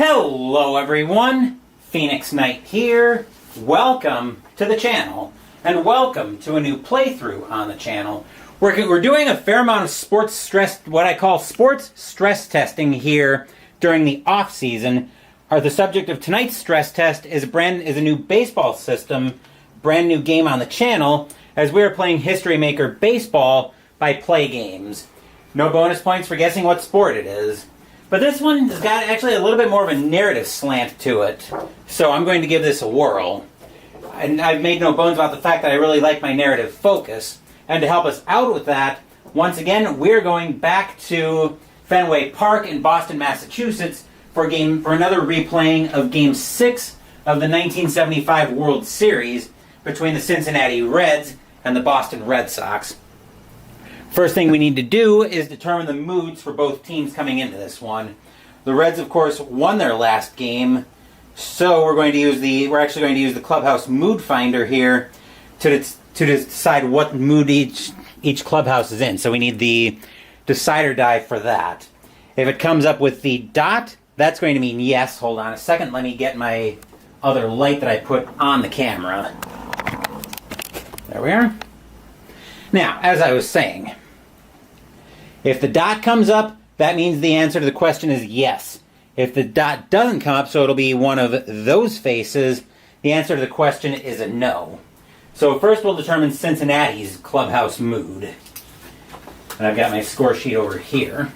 Hello everyone, Phoenix Knight here. Welcome to the channel, and welcome to a new playthrough on the channel. We're doing a fair amount of what I call sports stress testing here during the off season. The subject of tonight's stress test is a new baseball system, brand new game on the channel, as we are playing History Maker Baseball by PLAAY Games. No bonus points for guessing what sport it is. But this one has got actually a little bit more of a narrative slant to it, so I'm going to give this a whirl. And I've made no bones about the fact that I really like my narrative focus. And to help us out with that, once again, we're going back to Fenway Park in Boston, Massachusetts for another replaying of Game 6 of the 1975 World Series between the Cincinnati Reds and the Boston Red Sox. First thing we need to do is determine the moods for both teams coming into this one. The Reds, of course, won their last game, so we're actually going to use the clubhouse mood finder here to decide what mood each clubhouse is in. So we need the decider die for that. If it comes up with the dot, that's going to mean yes. Hold on a second. Let me get my other light that I put on the camera. There we are. Now, as I was saying, if the dot comes up, that means the answer to the question is yes. If the dot doesn't come up, so it'll be one of those faces, the answer to the question is a no. So first we'll determine Cincinnati's clubhouse mood. And I've got my score sheet over here.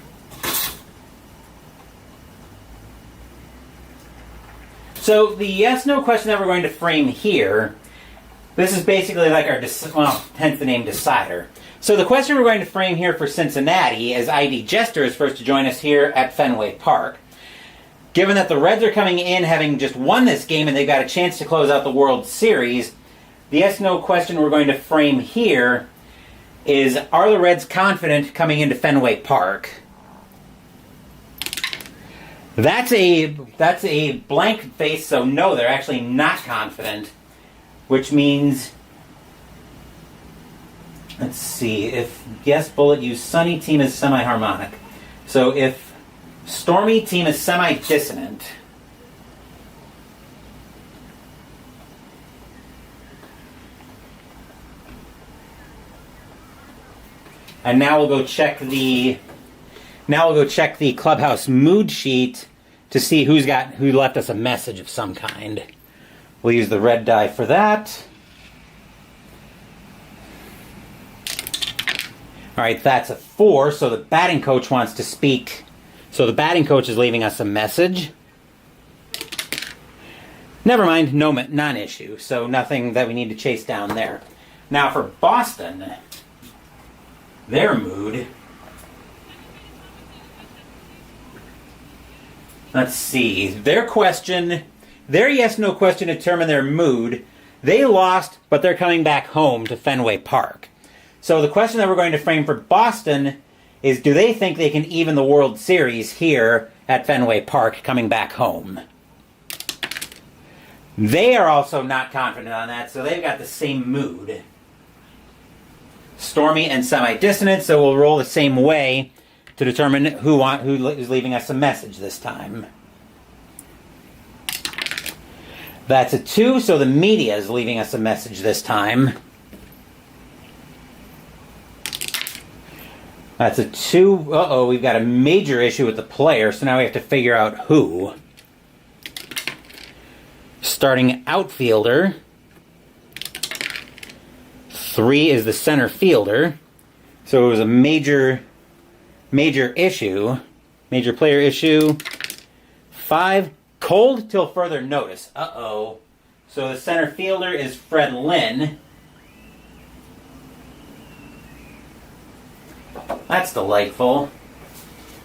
So the yes-no question that we're going to frame here, this is basically like our, hence the name decider. So the question we're going to frame here for Cincinnati, as ID Jester is first to join us here at Fenway Park. Given that the Reds are coming in having just won this game and they've got a chance to close out the World Series, the yes-no question we're going to frame here is, are the Reds confident coming into Fenway Park? That's a blank face, so no, they're actually not confident. Which means, let's see, if yes, bullet, use sunny, team is semi-harmonic. So if stormy, team is semi-dissonant. And now we'll go check the clubhouse mood sheet to see who left us a message of some kind. We'll use the red die for that. All right, that's a 4, so the batting coach wants to speak. So the batting coach is leaving us a message. Never mind, no non-issue, so nothing that we need to chase down there. Now for Boston, their mood. Let's see, their yes-no question determined their mood. They lost, but they're coming back home to Fenway Park. So the question that we're going to frame for Boston is, do they think they can even the World Series here at Fenway Park coming back home? They are also not confident on that, so they've got the same mood. Stormy and semi-dissonant, so we'll roll the same way to determine who is leaving us a message this time. That's a 2, so the media is leaving us a message this time. That's a 2. Uh-oh, we've got a major issue with the player, so now we have to figure out who. Starting outfielder. 3 is the center fielder. So it was a major issue. Major player issue. 5, cold till further notice. Uh-oh. So the center fielder is Fred Lynn. That's delightful. All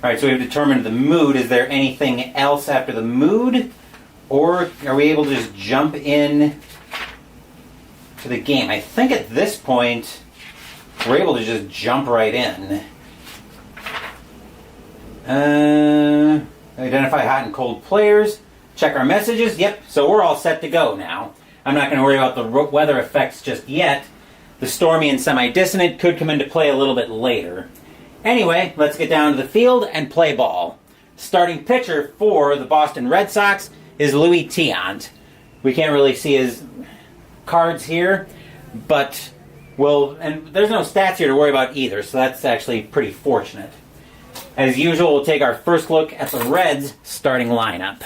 right, so we've determined the mood. Is there anything else after the mood? Or are we able to just jump in to the game? I think at this point, we're able to just jump right in. Identify hot and cold players. Check our messages. Yep, so we're all set to go now. I'm not going to worry about the weather effects just yet. The stormy and semi-dissonant could come into play a little bit later. Anyway, let's get down to the field and play ball. starting pitcher for the Boston Red Sox is Louis Tiant. We can't really see his cards here, but and there's no stats here to worry about either, so that's actually pretty fortunate. As usual, we'll take our first look at the Reds starting lineup.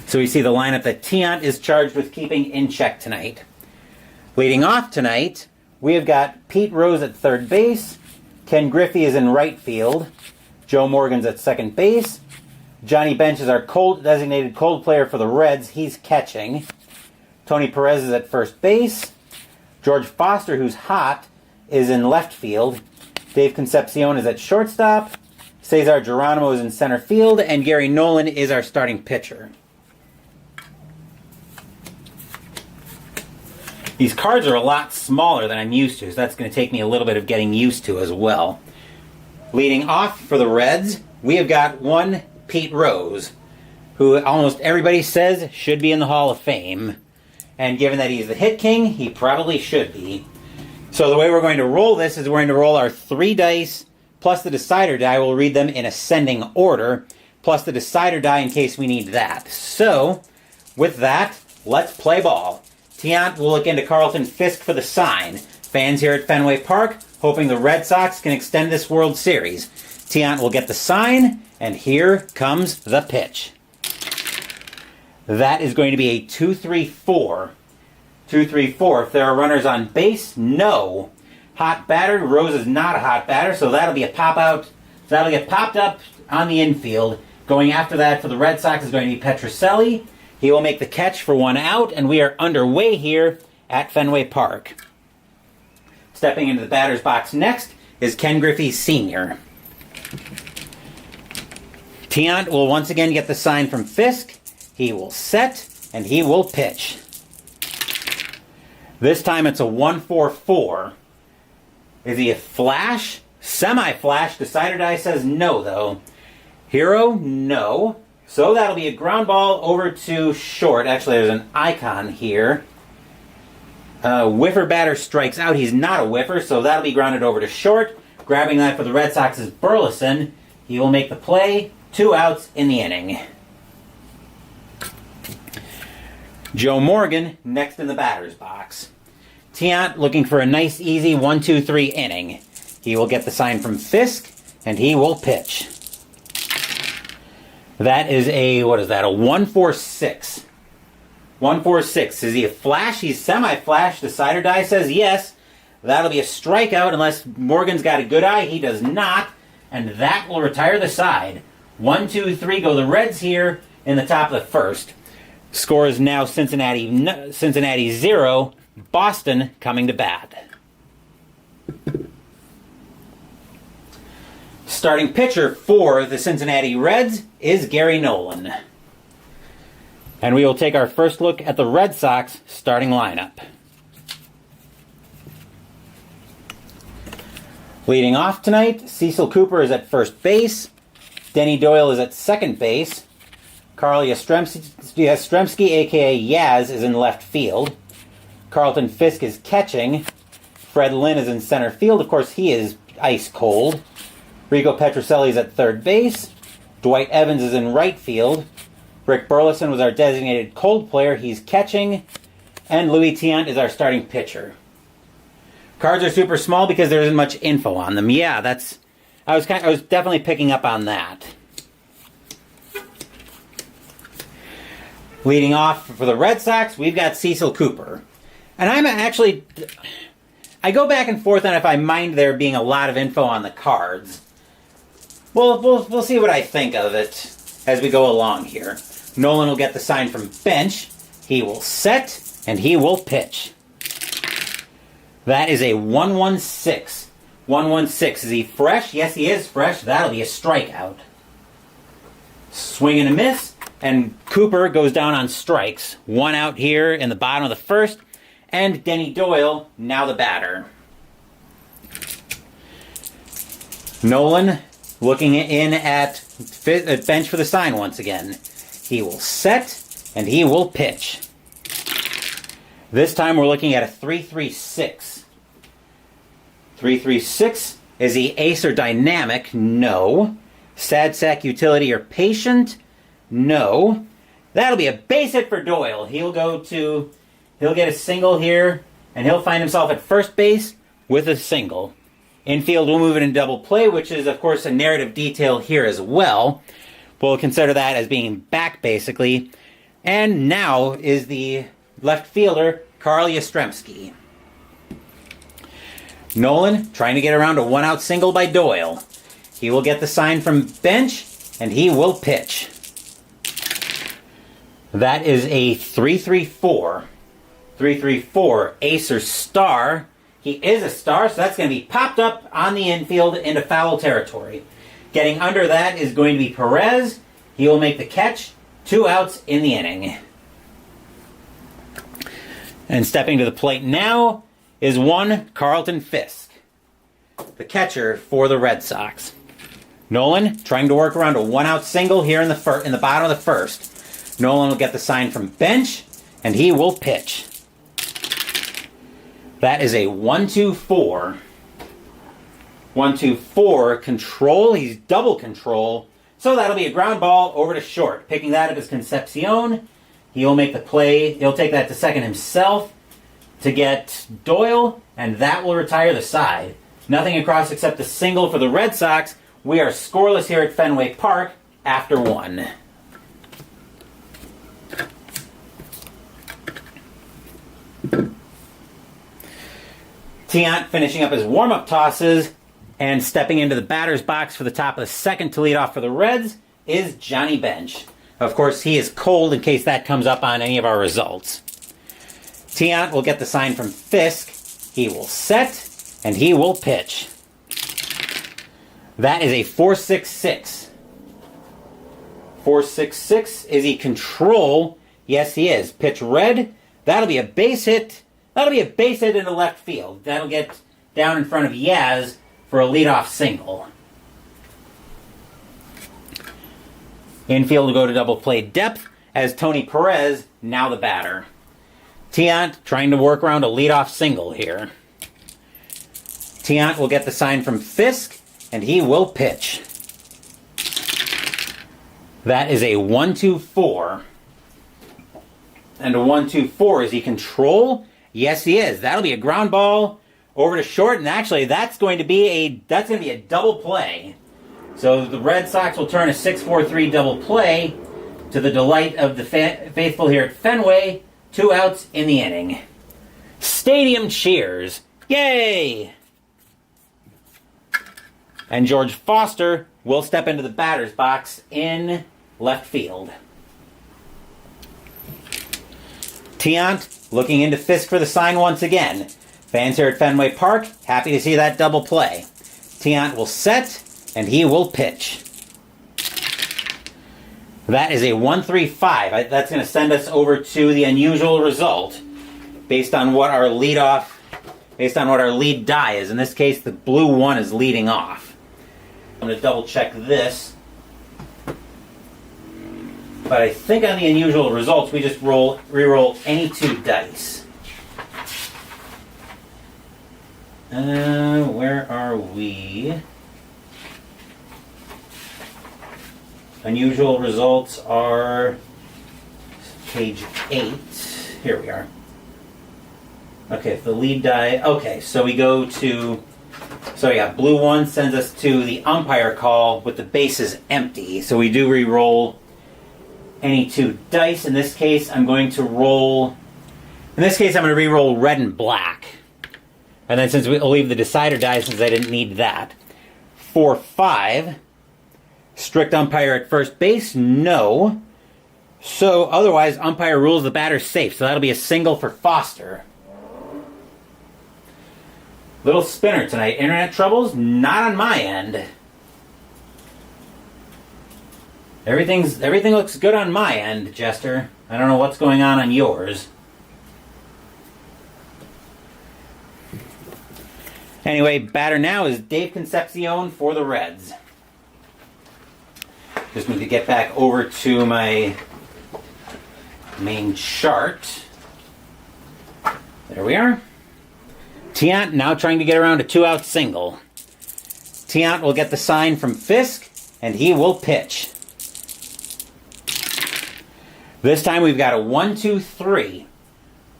So we see the lineup that Tiant is charged with keeping in check tonight. Leading off tonight, we have got Pete Rose at third base, Ken Griffey is in right field, Joe Morgan's at second base, Johnny Bench is our designated cold player for the Reds, he's catching, Tony Perez is at first base, George Foster, who's hot, is in left field, Dave Concepcion is at shortstop, Cesar Geronimo is in center field, and Gary Nolan is our starting pitcher. These cards are a lot smaller than I'm used to, so that's going to take me a little bit of getting used to as well. Leading off for the Reds, we have got one Pete Rose, who almost everybody says should be in the Hall of Fame. And given that he's the hit king, he probably should be. So the way we're going to roll this is we're going to roll our 3 dice plus the decider die. We'll read them in ascending order, plus the decider die in case we need that. So, with that, let's play ball. Tiant will look into Carlton Fisk for the sign. Fans here at Fenway Park hoping the Red Sox can extend this World Series. Tiant will get the sign, and here comes the pitch. That is going to be a 2-3-4. 2-3-4. If there are runners on base, no. Hot batter. Rose is not a hot batter, so that'll be a pop out. That'll get popped up on the infield. Going after that for the Red Sox is going to be Petrocelli. He will make the catch for 1 out, and we are underway here at Fenway Park. Stepping into the batter's box next is Ken Griffey Sr. Tiant will once again get the sign from Fisk. He will set, and he will pitch. This time it's a 1-4-4. Is he a flash? Semi-flash. Decider die says no, though. Hero? No. So that'll be a ground ball over to short. Actually, there's an icon here. Whiffer batter strikes out. He's not a whiffer, so that'll be grounded over to short. Grabbing that for the Red Sox is Burleson. He will make the play. 2 outs in the inning. Joe Morgan next in the batter's box. Tiant looking for a nice, easy 1-2-3 inning. He will get the sign from Fisk, and he will pitch. That is a, what is that, a 1-4-6. 1-4-6. Is he a flash? He's semi-flash. Decider die says yes. That'll be a strikeout unless Morgan's got a good eye. He does not. And that will retire the side. 1-2-3 go the Reds here in the top of the first. Score is now Cincinnati 0, Boston coming to bat. Starting pitcher for the Cincinnati Reds is Gary Nolan. And we will take our first look at the Red Sox starting lineup. Leading off tonight, Cecil Cooper is at first base. Denny Doyle is at second base. Carl Yastrzemski, a.k.a. Yaz, is in left field. Carlton Fisk is catching. Fred Lynn is in center field. Of course, he is ice cold. Rico Petrocelli is at third base. Dwight Evans is in right field. Rick Burleson was our designated cold player. He's catching. And Louis Tiant is our starting pitcher. Cards are super small because there isn't much info on them. Yeah, I was definitely picking up on that. Leading off for the Red Sox, we've got Cecil Cooper. And I go back and forth on if I mind there being a lot of info on the cards. We'll see what I think of it as we go along here. Nolan will get the sign from bench. He will set, and he will pitch. That is a 1-1-6. 1-1-6. Is he fresh? Yes, he is fresh. That'll be a strikeout. Swing and a miss, and Cooper goes down on strikes. 1 out here in the bottom of the first, and Denny Doyle, now the batter. Nolan looking in at bench for the sign once again. He will set, and he will pitch. This time we're looking at a 3-3-6. 3-3-6. Is he ace or dynamic? No. Sad sack utility or patient? No. That'll be a base hit for Doyle. He'll get a single here, and he'll find himself at first base with a single. Infield, we'll move it in double play, which is, of course, a narrative detail here as well. We'll consider that as being back, basically. And now is the left fielder, Carl Yastrzemski. Nolan trying to get around a one-out single by Doyle. He will get the sign from bench, and he will pitch. That is a 3-3-4. 3-3-4, ace or star. He is a star, so that's going to be popped up on the infield into foul territory. Getting under that is going to be Perez. He will make the catch. 2 outs in the inning. And stepping to the plate now is one Carlton Fisk, the catcher for the Red Sox. Nolan trying to work around a one-out single here in the bottom of the first. Nolan will get the sign from bench, and he will pitch. That is a 1-2-4. 1-2-4 control. He's double control. So that'll be a ground ball over to short. Picking that up is Concepcion. He'll make the play. He'll take that to second himself to get Doyle, and that will retire the side. Nothing across except the single for the Red Sox. We are scoreless here at Fenway Park after 1. Tiant finishing up his warm-up tosses and stepping into the batter's box for the top of the second to lead off for the Reds is Johnny Bench. Of course, he is cold in case that comes up on any of our results. Tiant will get the sign from Fisk. He will set, and he will pitch. That is a 4-6-6. 4-6-6. Is he control? Yes, he is. Pitch red. That'll be a base hit. That'll be a base hit into left field. That'll get down in front of Yaz for a leadoff single. Infield will go to double play depth as Tony Perez, now the batter. Tiant trying to work around a leadoff single here. Tiant will get the sign from Fisk, and he will pitch. That is a 1-2-4. And a 1-2-4, is he control? Yes, he is. That'll be a ground ball over to short, and actually that's going to be a double play. So the Red Sox will turn a 6-4-3 double play to the delight of the faithful here at Fenway. 2 outs in the inning. Stadium cheers. Yay! And George Foster will step into the batter's box in left field. Tiant looking into Fisk for the sign once again. Fans here at Fenway Park, happy to see that double play. Tiant will set, and he will pitch. That is a 1-3-5. That's going to send us over to the unusual result based on what our lead die is. In this case, the blue 1 is leading off. I'm going to double check this. But I think on the unusual results, we just re-roll any 2 dice. Where are we? Unusual results are page 8. Here we are. Okay, the lead die. Okay, so we go to... So yeah, blue 1 sends us to the umpire call with the bases empty. So we do re-roll any 2 dice. In this case, I'm going to re-roll red and black. And then since we'll leave the decider die since I didn't need that. 4-5. Strict umpire at first base? No. So otherwise, umpire rules the batter safe. So that'll be a single for Foster. Little spinner tonight. Internet troubles? Not on my end. Everything looks good on my end, Jester. I don't know what's going on yours. Anyway, batter now is Dave Concepcion for the Reds. Just need to get back over to my main chart. There we are. Tiant now trying to get around a 2-out single. Tiant will get the sign from Fisk. and he will pitch. This time we've got a 1-2-3.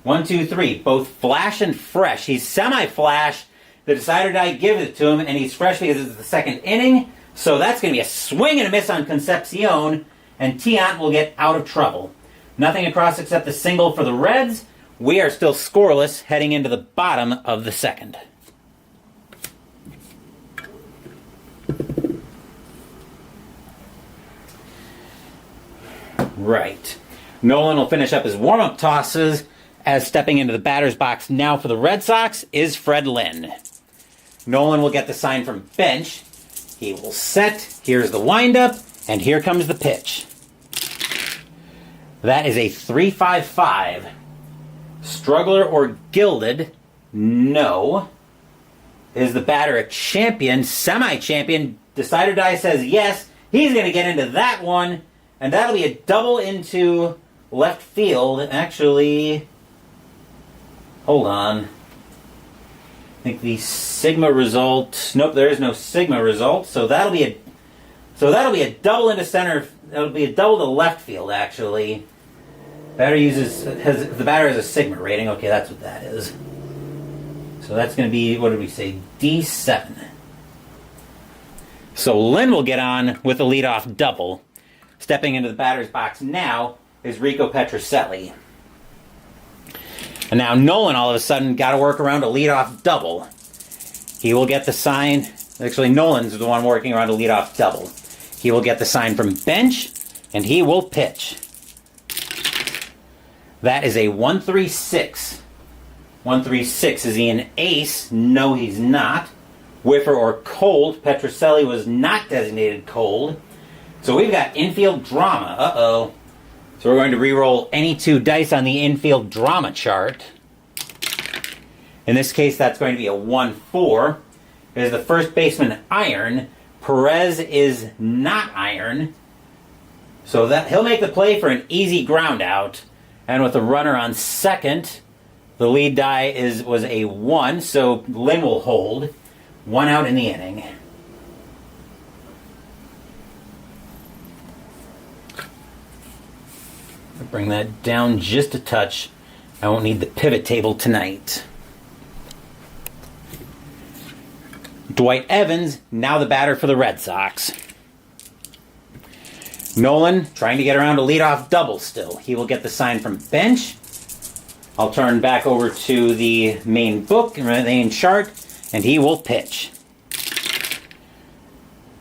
1-2-3, both flash and fresh. He's semi-flash. The decider die gives it to him, and he's fresh because it's the second inning. So that's going to be a swing and a miss on Concepcion, and Tiant will get out of trouble. Nothing across except the single for the Reds. We are still scoreless heading into the bottom of the second. Right. Nolan will finish up his warm-up tosses as stepping into the batter's box now for the Red Sox is Fred Lynn. Nolan will get the sign from bench. He will set. Here's the windup, and here comes the pitch. That is a 3-5-5. Struggler or gilded? No. Is the batter a champion, semi-champion? Decider die says yes. He's going to get into that one, and that'll be a double into left field. Actually, hold on. I think the Sigma result. Nope, there is no Sigma result. So that'll be a double into center. That'll be a double to left field. Actually, the batter has a Sigma rating. Okay, that's what that is. So that's going to be, what did we say? D7. So Lynn will get on with a leadoff double. Stepping into the batter's box now is Rico Petrocelli. And now Nolan all of a sudden got to work around a leadoff double. He will get the sign. Actually, Nolan's the one working around a leadoff double. He will get the sign from bench, and he will pitch. That is a 1-3-6. 1-3-6. Is he an ace? No, he's not. Whiffer or cold. Petrocelli was not designated cold. So we've got infield drama. Uh-oh. So we're going to re-roll any two dice on the infield drama chart. In this case, that's going to be a 1-4. Is the first baseman iron? Perez is not iron. So that he'll make the play for an easy ground out. And with the runner on second, the lead die was a 1, so Lynn will hold. 1 out in the inning. I'll bring that down just a touch. I won't need the pivot table tonight. Dwight Evans, now the batter for the Red Sox. Nolan trying to get around a leadoff double still. He will get the sign from bench. I'll turn back over to the main book, main chart, and he will pitch.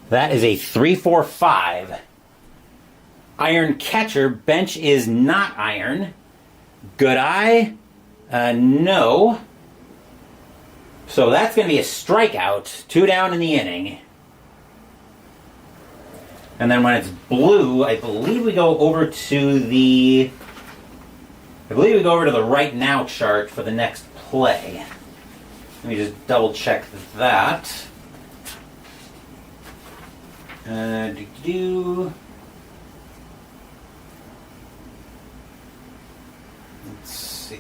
That is a 3-4-5. Iron catcher. Bench is not iron. Good eye? No. So that's going to be a strikeout. 2 down in the inning. And then when it's blue, I believe we go over to the right now chart for the next play. Let me just double check that. Let's see.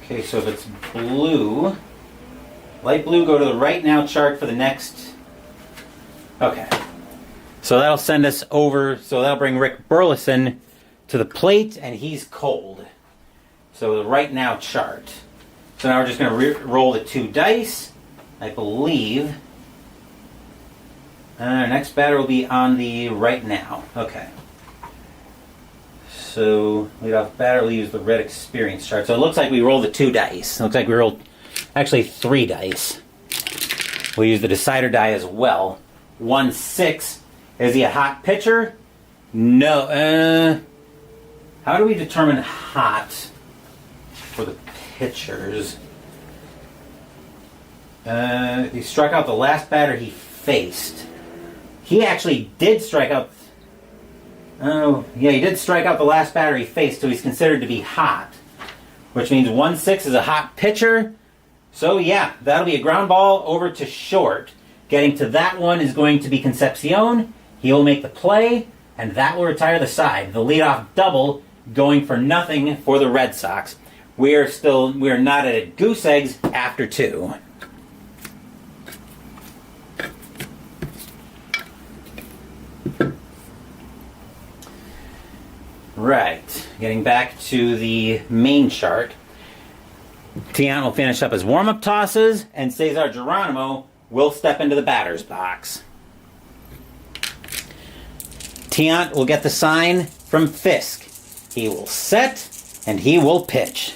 Okay, so if it's blue, light blue, go to the right now chart for the next. Okay. So that'll send us over, so that'll bring Rick Burleson to the plate, and he's cold. So the right now chart. So now we're just going to roll the 2 dice, I believe. Our next batter will be on the right now. Okay. So leadoff batter will use the red experience chart. So it looks like we rolled the 2 dice. It looks like we rolled actually 3 dice. We'll use the decider die as well. 1-6. Is he a hot pitcher? No. How do we determine hot for the pitchers? He struck out the last batter he faced. He actually did strike out. Oh, yeah, he did strike out the last batter he faced, so he's considered to be hot. Which means 1-6 is a hot pitcher. So, yeah, that'll be a ground ball over to short. Getting to that one is going to be Concepcion. He'll make the play, and that will retire the side. The leadoff double going for nothing for the Red Sox. We are not at goose eggs after 2. getting back to the main chart. Tiant will finish up his warm-up tosses, and Cesar Geronimo will step into the batter's box. Tiant will get the sign from Fisk. He will set, and he will pitch.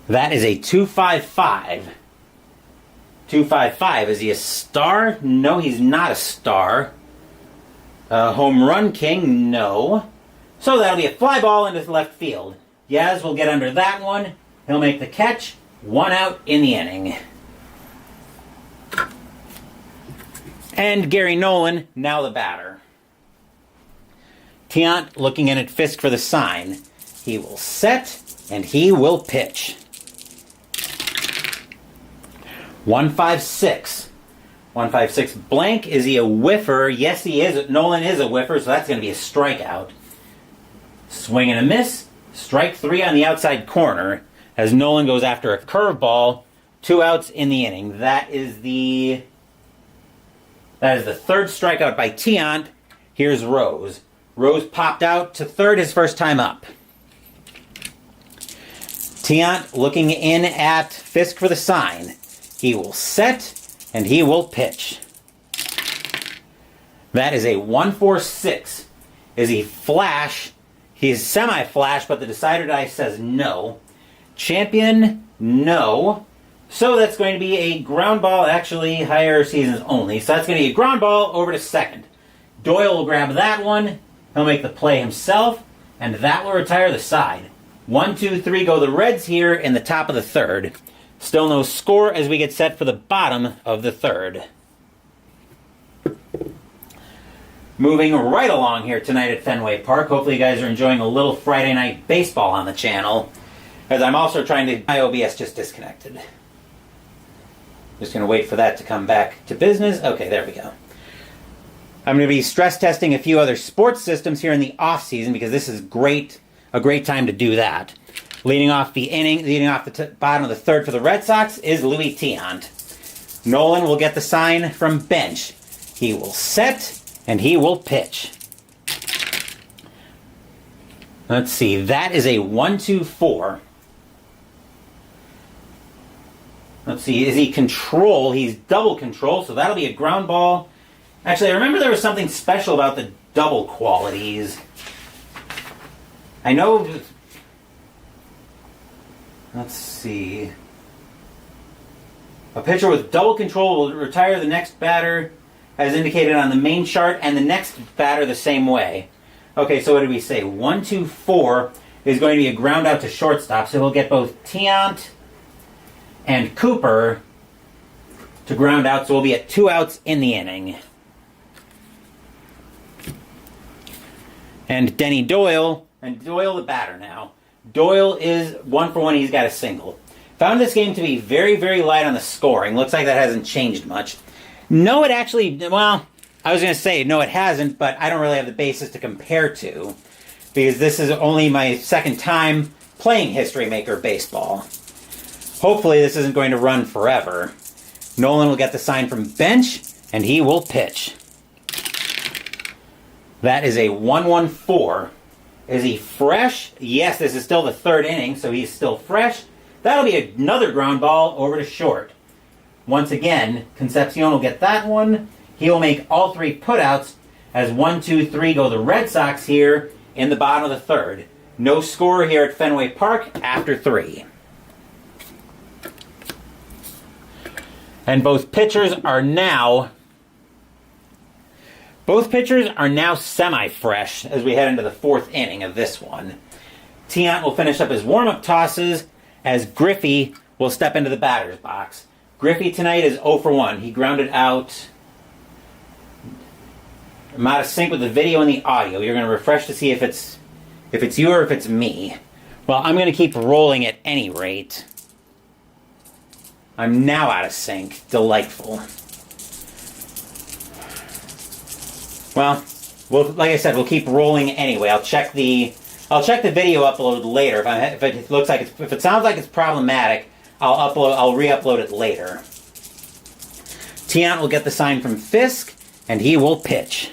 That is a 2.55. 2.55. Is he a star? No, he's not a star. Home run king? No. So that'll be a fly ball into left field. Yaz will get under that one. He'll make the catch. 1 out in the inning. And Gary Nolan, now the batter. Tiant looking in at Fisk for the sign. He will set, and he will pitch. 1.56. 1.56 blank. Is he a whiffer? Yes, he is. Nolan is a whiffer, so that's going to be a strikeout. Swing and a miss. Strike 3 on the outside corner as Nolan goes after a curveball. 2 outs in the inning. That is the third strikeout by Tiant. Here's Rose. Rose popped out to third his first time up. Tiant looking in at Fisk for the sign. He will set, and he will pitch. That is a 1.46. Is he flash? He's semi-flash, but the decider die says no. Champion, no. So that's going to be a ground ball, actually higher seasons only. So that's going to be a ground ball over to second. Doyle will grab that one. He'll make the play himself, and that will retire the side. 1, 2, 3 go the Reds here in the top of the third. Still no score as we get set for the bottom of the third. Moving right along here tonight at Fenway Park. Hopefully you guys are enjoying a little Friday night baseball on the channel. As I'm also trying to... My OBS just disconnected. Just going to wait for that to come back to business. Okay, there we go. I'm going to be stress testing a few other sports systems here in the off season because this is a great time to do that. Leading off the bottom of the third for the Red Sox is Louis Tiant. Nolan will get the sign from bench. He will set, and he will pitch. Let's see, that is a 1-2-4. Let's see, is he control? He's double control, so that'll be a ground ball. Actually, I remember there was something special about the double qualities. I know... Let's see. A pitcher with double control will retire the next batter as indicated on the main chart, and the next batter the same way. Okay, so what did we say? 1-2-4 is going to be a ground out to shortstop, so he'll get both Tiant and Cooper to ground out, so we'll be at 2 outs in the inning. And Denny Doyle, and Doyle the batter now. Doyle is 1 for 1, he's got a single. Found this game to be very, very light on the scoring. Looks like that hasn't changed much. No, it actually, well, I was going to say, no, it hasn't, but I don't really have the basis to compare to, because this is only my second time playing History Maker Baseball. Hopefully this isn't going to run forever. Nolan will get the sign from bench, and he will pitch. That is a 1-1-4. Is he fresh? Yes, this is still the third inning, so he's still fresh. That'll be another ground ball over to short. Once again, Concepcion will get that one. He'll make all 3 putouts as 1, 2, 3 go the Red Sox here in the bottom of the third. No score here at Fenway Park after 3. And both pitchers are now semi-fresh as we head into the 4th inning of this one. Tiant will finish up his warm-up tosses as Griffey will step into the batter's box. Griffey tonight is 0 for 1. He grounded out. I'm out of sync with the video and the audio. You're going to refresh to see if it's you or if it's me. Well, I'm going to keep rolling at any rate. I'm now out of sync. Delightful. Well, like I said, we'll keep rolling anyway. I'll check the video upload later. If it sounds like it's problematic, I'll re-upload it later. Tiant will get the sign from Fisk, and he will pitch.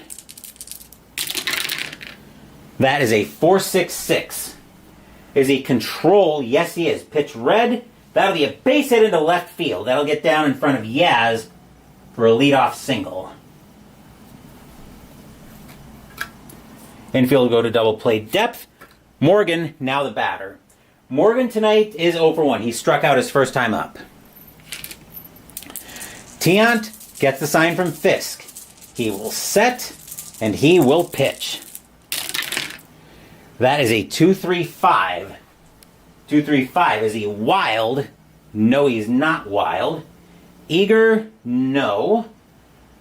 That is a 4.66. Is he control? Yes, he is. Pitch red. That'll be a base hit into left field. That'll get down in front of Yaz for a leadoff single. Infield will go to double play depth. Morgan, now the batter. Morgan tonight is 0 for 1. He struck out his first time up. Tiant gets the sign from Fisk. He will set, and he will pitch. That is a 2.35. 2.35. Is he wild? No, he's not wild. Eager? No.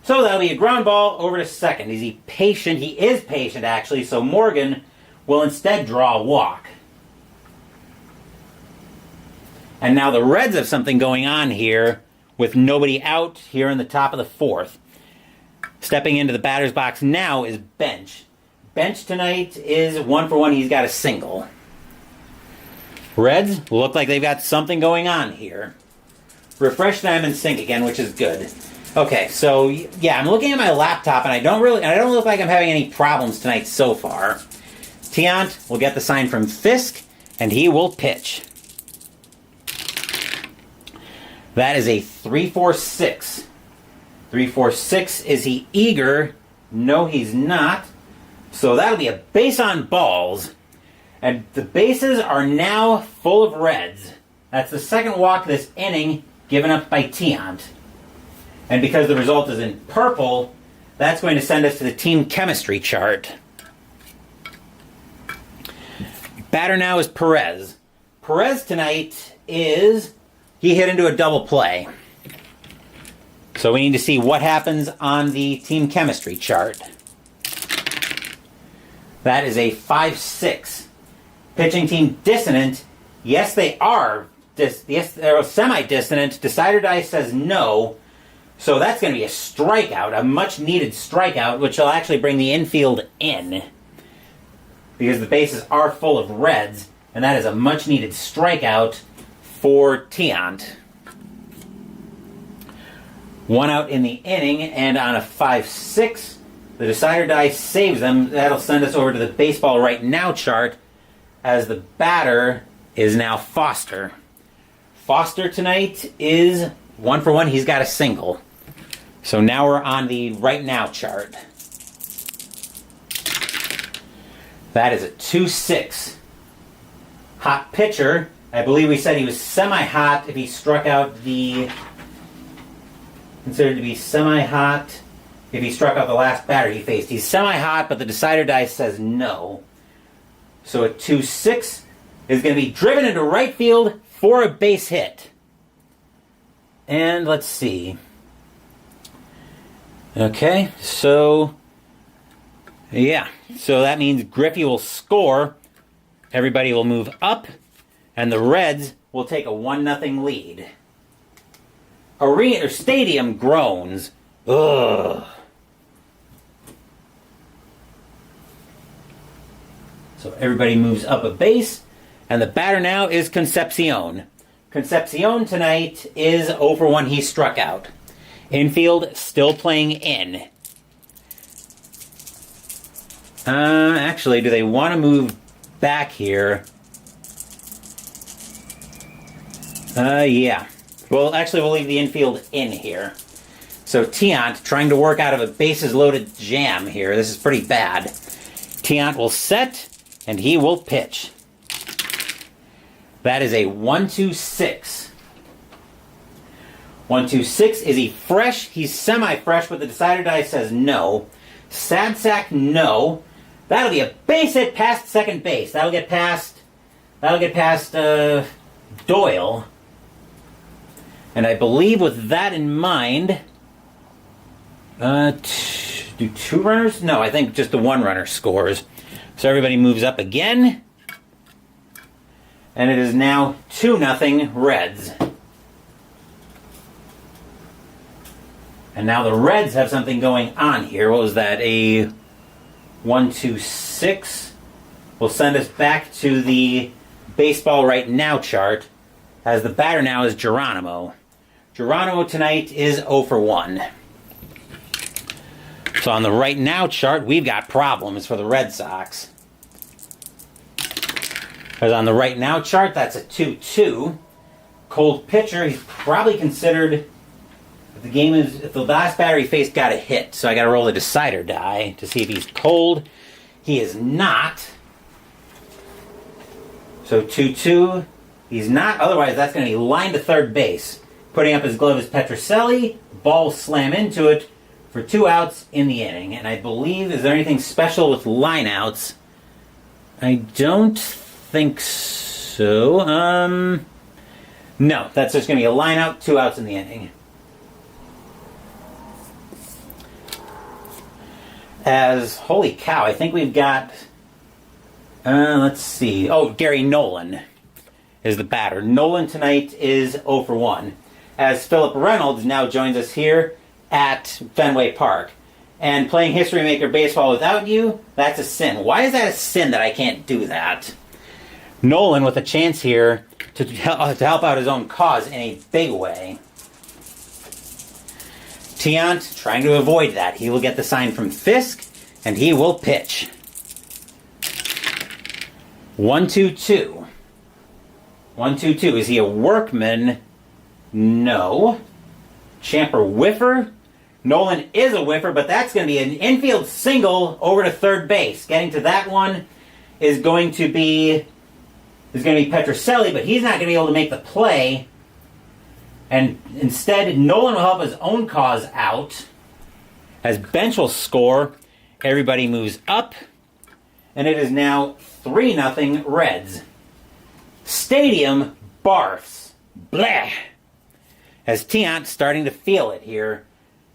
So that'll be a ground ball over to second. Is he patient? He is patient, actually, so Morgan will instead draw a walk. And now the Reds have something going on here with nobody out here in the top of the fourth. Stepping into the batter's box now is Bench. Bench tonight is 1 for 1. He's got a single. Reds look like they've got something going on here. Refresh time and sync again, which is good. Okay, so yeah, I'm looking at my laptop and I don't look like I'm having any problems tonight so far. Tiant will get the sign from Fisk and he will pitch. That is a 3.46. 3.46. Is he eager? No, he's not. So that'll be a base on balls. And the bases are now full of Reds. That's the second walk this inning given up by Tiant. And because the result is in purple, that's going to send us to the team chemistry chart. Batter now is Perez. Perez tonight is... he hit into a double play. So we need to see what happens on the team chemistry chart. That is a 5.6. Pitching team dissonant. Yes, they are. Yes, they're semi-dissonant. Decider die says no. So that's going to be a strikeout, a much-needed strikeout, which will actually bring the infield in. Because the bases are full of Reds, and that is a much-needed strikeout for Tiant. 1 out in the inning, and on a 5.6, the decider die saves them. That'll send us over to the baseball right now chart, as the batter is now Foster. Foster tonight is 1 for 1. He's got a single. So now we're on the right now chart. That is a 2.6. Hot pitcher. I believe we said he was semi-hot if he struck out the... considered to be semi-hot if he struck out the last batter he faced. He's semi-hot, but the decider die says no. So a 2.6 is going to be driven into right field for a base hit. And let's see. Okay, so... yeah, so that means Griffey will score. Everybody will move up. And the Reds will take a 1-0 lead. Arena or stadium groans. Ugh. So everybody moves up a base. And the batter now is Concepcion. Concepcion tonight is 0 for 1. He struck out. Infield still playing in. Actually, do they want to move back here? Yeah. Well, actually, we'll leave the infield in here. So Tiant trying to work out of a bases-loaded jam here. This is pretty bad. Tiant will set, and he will pitch. That is a 1.26. 1.26. Is he fresh? He's semi-fresh, but the decider die says no. Sad sack, no. That'll be a base hit past second base. That'll get past Doyle. And I believe with that in mind, do 2 runners? No, I think just the 1 runner scores. So everybody moves up again. And it is now 2-0 Reds. And now the Reds have something going on here. What was that? A 1.26 will send us back to the baseball right now chart, as the batter now is Geronimo. Geronimo tonight is 0 for 1. So on the right now chart, we've got problems for the Red Sox. Because on the right now chart, that's a 2-2. Cold pitcher, he's probably considered, if the last batter he faced got a hit, so I got to roll the decider die to see if he's cold. He is not. So 2-2, he's not. Otherwise, that's going to be line to third base. Putting up his glove is Petrocelli. Ball slam into it for 2 outs in the inning. And I believe, is there anything special with line outs? I don't think so. No, that's just going to be a line out, 2 outs in the inning. Holy cow, I think we've got, let's see. Oh, Gary Nolan is the batter. Nolan tonight is 0 for 1. As Philip Reynolds now joins us here at Fenway Park. And playing History Maker Baseball without you, that's a sin. Why is that a sin that I can't do that? Nolan with a chance here to help out his own cause in a big way. Tiant trying to avoid that. He will get the sign from Fisk, and he will pitch. 1-2-2. 1-2-2. Is he a workman? No. Champer whiffer. Nolan is a whiffer, but that's going to be an infield single over to third base. Getting to that one is going to be Petrocelli, but he's not going to be able to make the play. And instead, Nolan will help his own cause out. As Bench will score, everybody moves up. And it is now 3-0 Reds. Stadium barfs. Bleh. As Tiant starting to feel it here.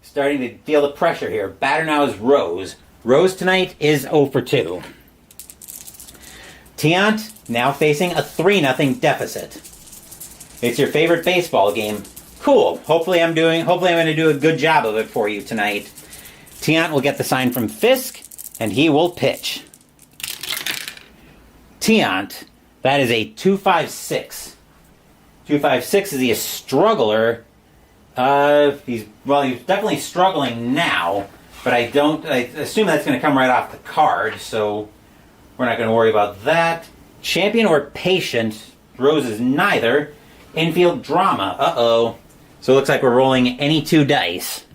Starting to feel the pressure here. Batter now is Rose. Rose tonight is 0 for 2. Tiant now facing a 3-0 deficit. It's your favorite baseball game. Cool. Hopefully I'm going to do a good job of it for you tonight. Tiant will get the sign from Fisk, and he will pitch. Tiant, that is a 2.56. 2.56, is he a struggler? He's definitely struggling now, but I assume that's going to come right off the card, so we're not going to worry about that. Champion or patient? Rose is neither. Infield drama. Uh-oh. So it looks like we're rolling any 2 dice.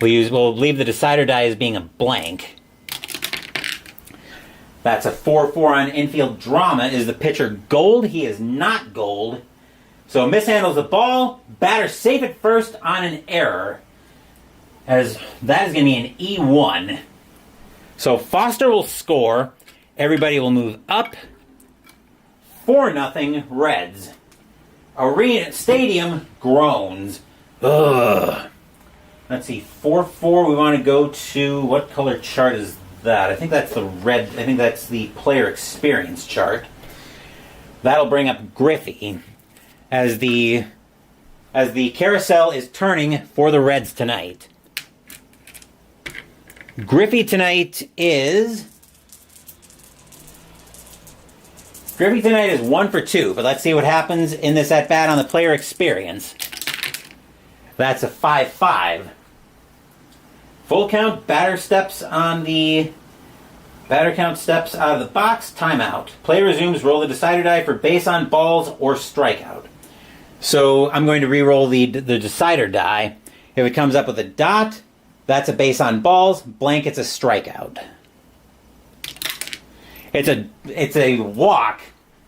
We'll leave the decider die as being a blank. That's a 4-4 on infield drama. Is the pitcher gold? He is not gold. So mishandles the ball. Batter safe at first on an error. As that is going to be an E1. So Foster will score. Everybody will move up. 4-0 Reds. Arena Stadium groans. Ugh. Let's see, 4-4. We want to go to, what color chart is that? I think that's the red. I think that's the player experience chart. That'll bring up Griffey as the carousel is turning for the Reds tonight. Griffey tonight is 1 for 2, but let's see what happens in this at-bat on the player experience. That's a 5-5. Full count, batter count steps out of the box, timeout. Play resumes, roll the decider die for base on balls or strikeout. So I'm going to re-roll the decider die. If it comes up with a dot, that's a base on balls, blank, it's a strikeout. It's a walk.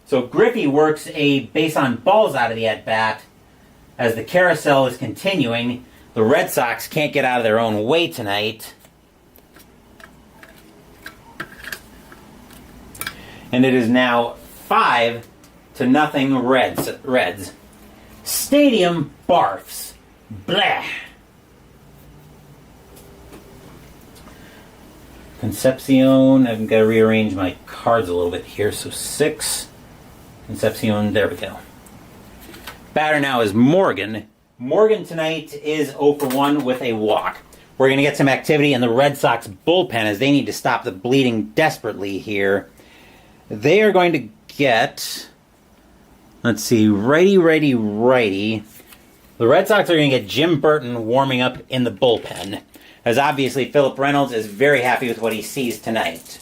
So Griffey works a base on balls out of the at-bat. As the carousel is continuing, the Red Sox can't get out of their own way tonight. And it is now 5-0 Reds. Stadium barfs. Bleh. Concepcion, I've got to rearrange my cards a little bit here. So 6. Concepcion, there we go. Batter now is Morgan. Morgan tonight is 0 for 1 with a walk. We're going to get some activity in the Red Sox bullpen as they need to stop the bleeding desperately here. They are going to get, let's see, righty. The Red Sox are going to get Jim Burton warming up in the bullpen, as obviously Philip Reynolds is very happy with what he sees tonight.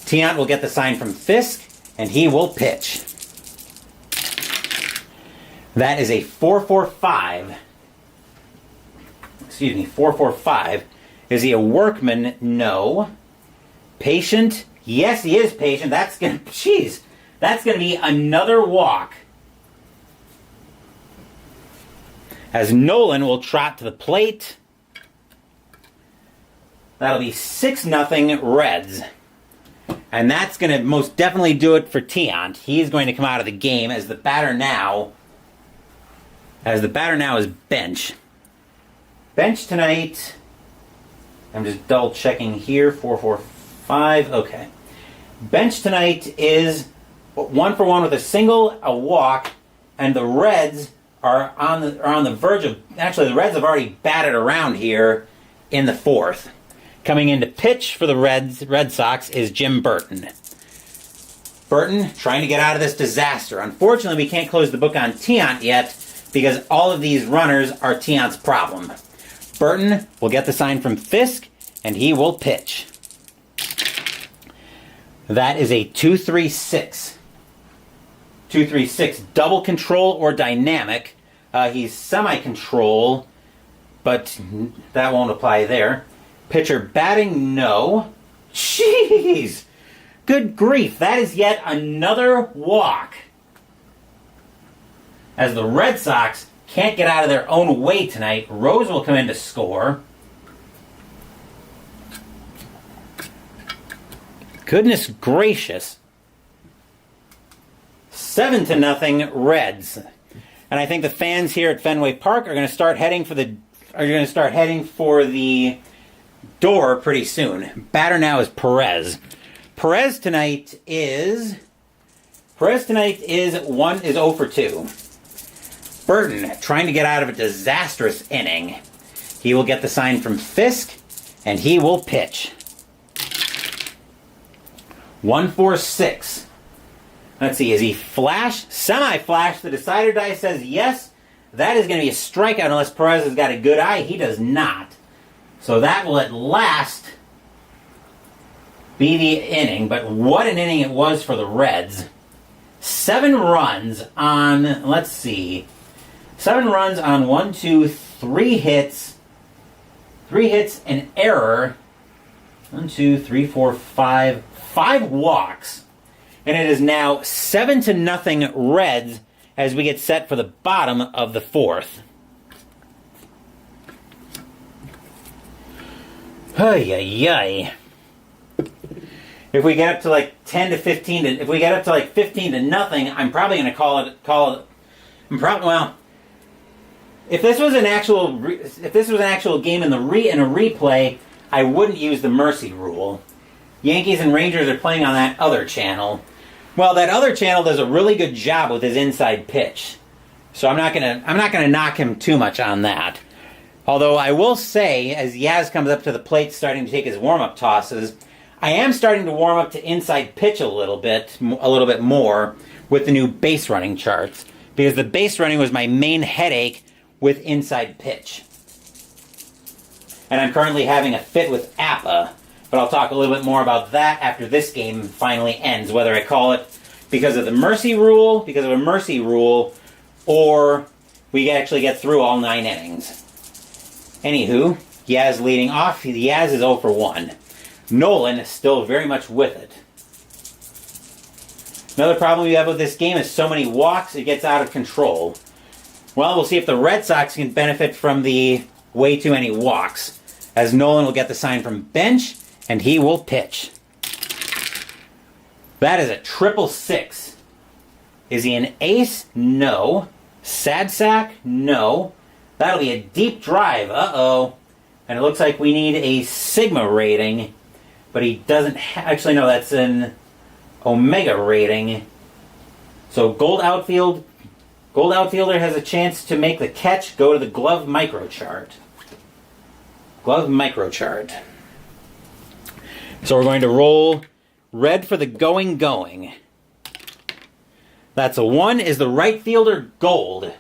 Tiant will get the sign from Fisk, and he will pitch. That is a 4-4-5. Excuse me, 4-4-5. Is he a workman? No. Patient? Yes, he is patient. That's gonna be another walk. As Nolan will trot to the plate. That'll be 6-0 Reds. And that's going to most definitely do it for Tiant. He's going to come out of the game as the batter now is bench. Bench tonight. I'm just double checking here. 4-4-5. Okay. Bench tonight is 1-for-1 with a single, a walk, and the Reds are on the verge of. Actually, the Reds have already batted around here in the fourth. Coming in to pitch for the Red Sox is Jim Burton. Burton trying to get out of this disaster. Unfortunately, we can't close the book on Tiant yet because all of these runners are Tiant's problem. Burton will get the sign from Fisk, and he will pitch. That is a 2-3-6. 2-3-6, double control or dynamic. He's semi-control, but that won't apply there. Pitcher batting, no. Jeez! Good grief, that is yet another walk. As the Red Sox can't get out of their own way tonight, Rose will come in to score. Goodness gracious. 7-0 Reds. And I think the fans here at Fenway Park are going to start heading for the door pretty soon. Batter now is Perez. Perez tonight is 0 for 2. Burton trying to get out of a disastrous inning. He will get the sign from Fisk, and he will pitch. 1-4-6. Let's see, is he flash? Semi-flash. The decider die says yes. That is going to be a strikeout unless Perez has got a good eye. He does not. So that will at last be the inning. But what an inning it was for the Reds. 7 runs on, let's see. 7 runs on 1, 2, 3 hits. 3 hits, an error. 1, 2, 3, 4, 5. 5 walks. And it is now 7-0 Reds as we get set for the bottom of the fourth. Ay. If we get up to like 10-15, if we get up to like 15-0, I'm probably going to call it. If this was an actual game in a replay, I wouldn't use the mercy rule. Yankees and Rangers are playing on that other channel. Well, that other channel does a really good job with his inside pitch. So I'm not gonna knock him too much on that. Although I will say, as Yaz comes up to the plate starting to take his warm-up tosses, I am starting to warm up to inside pitch a little bit more with the new base running charts. Because the base running was my main headache with inside pitch. And I'm currently having a fit with APA. But I'll talk a little bit more about that after this game finally ends, whether I call it because of a mercy rule, or we actually get through all 9 innings. Anywho, Yaz leading off. Yaz is 0 for 1. Nolan is still very much with it. Another problem we have with this game is so many walks, it gets out of control. Well, we'll see if the Red Sox can benefit from the way too many walks, as Nolan will get the sign from bench, and he will pitch. That is a 666. Is he an ace? No. Sad sack? No. That'll be a deep drive. Uh-oh. And it looks like we need a Sigma rating. But he doesn't... Actually, no, that's an Omega rating. So Gold outfielder has a chance to make the catch. Go to the glove microchart. So we're going to roll red for the going. That's a 1. Is the right fielder Gold?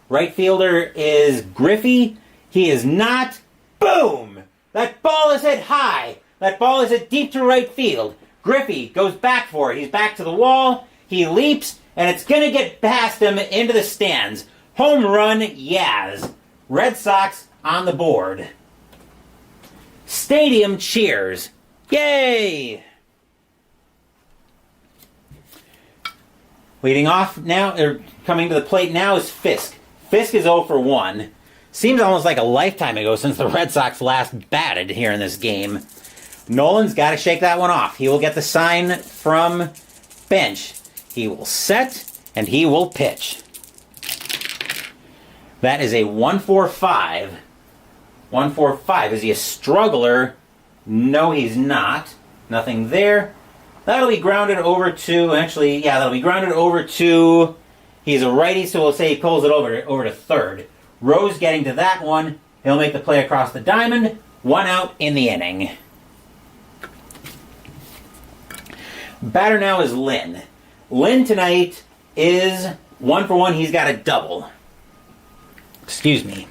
Right fielder is Griffey. He is not. Boom! That ball is hit high. That ball is hit deep to right field. Griffey goes back for it. He's back to the wall. He leaps, and it's going to get past him into the stands. Home run, Yaz. Red Sox on the board. Stadium cheers. Yay! Leading off now, or coming to the plate now, is Fisk. Fisk is 0 for 1. Seems almost like a lifetime ago since the Red Sox last batted here in this game. Nolan's got to shake that one off. He will get the sign from bench. He will set, and he will pitch. That is a 1-4-5. 1-4-5. Is he a struggler? No, he's not. Nothing there. That'll be grounded over to, actually, yeah, that'll be grounded over to, he's a righty, so we'll say he pulls it over to third. Rose getting to that one. He'll make the play across the diamond. 1 out in the inning. Batter now is Lynn. Lynn tonight is 1 for 1. He's got a double. Excuse me.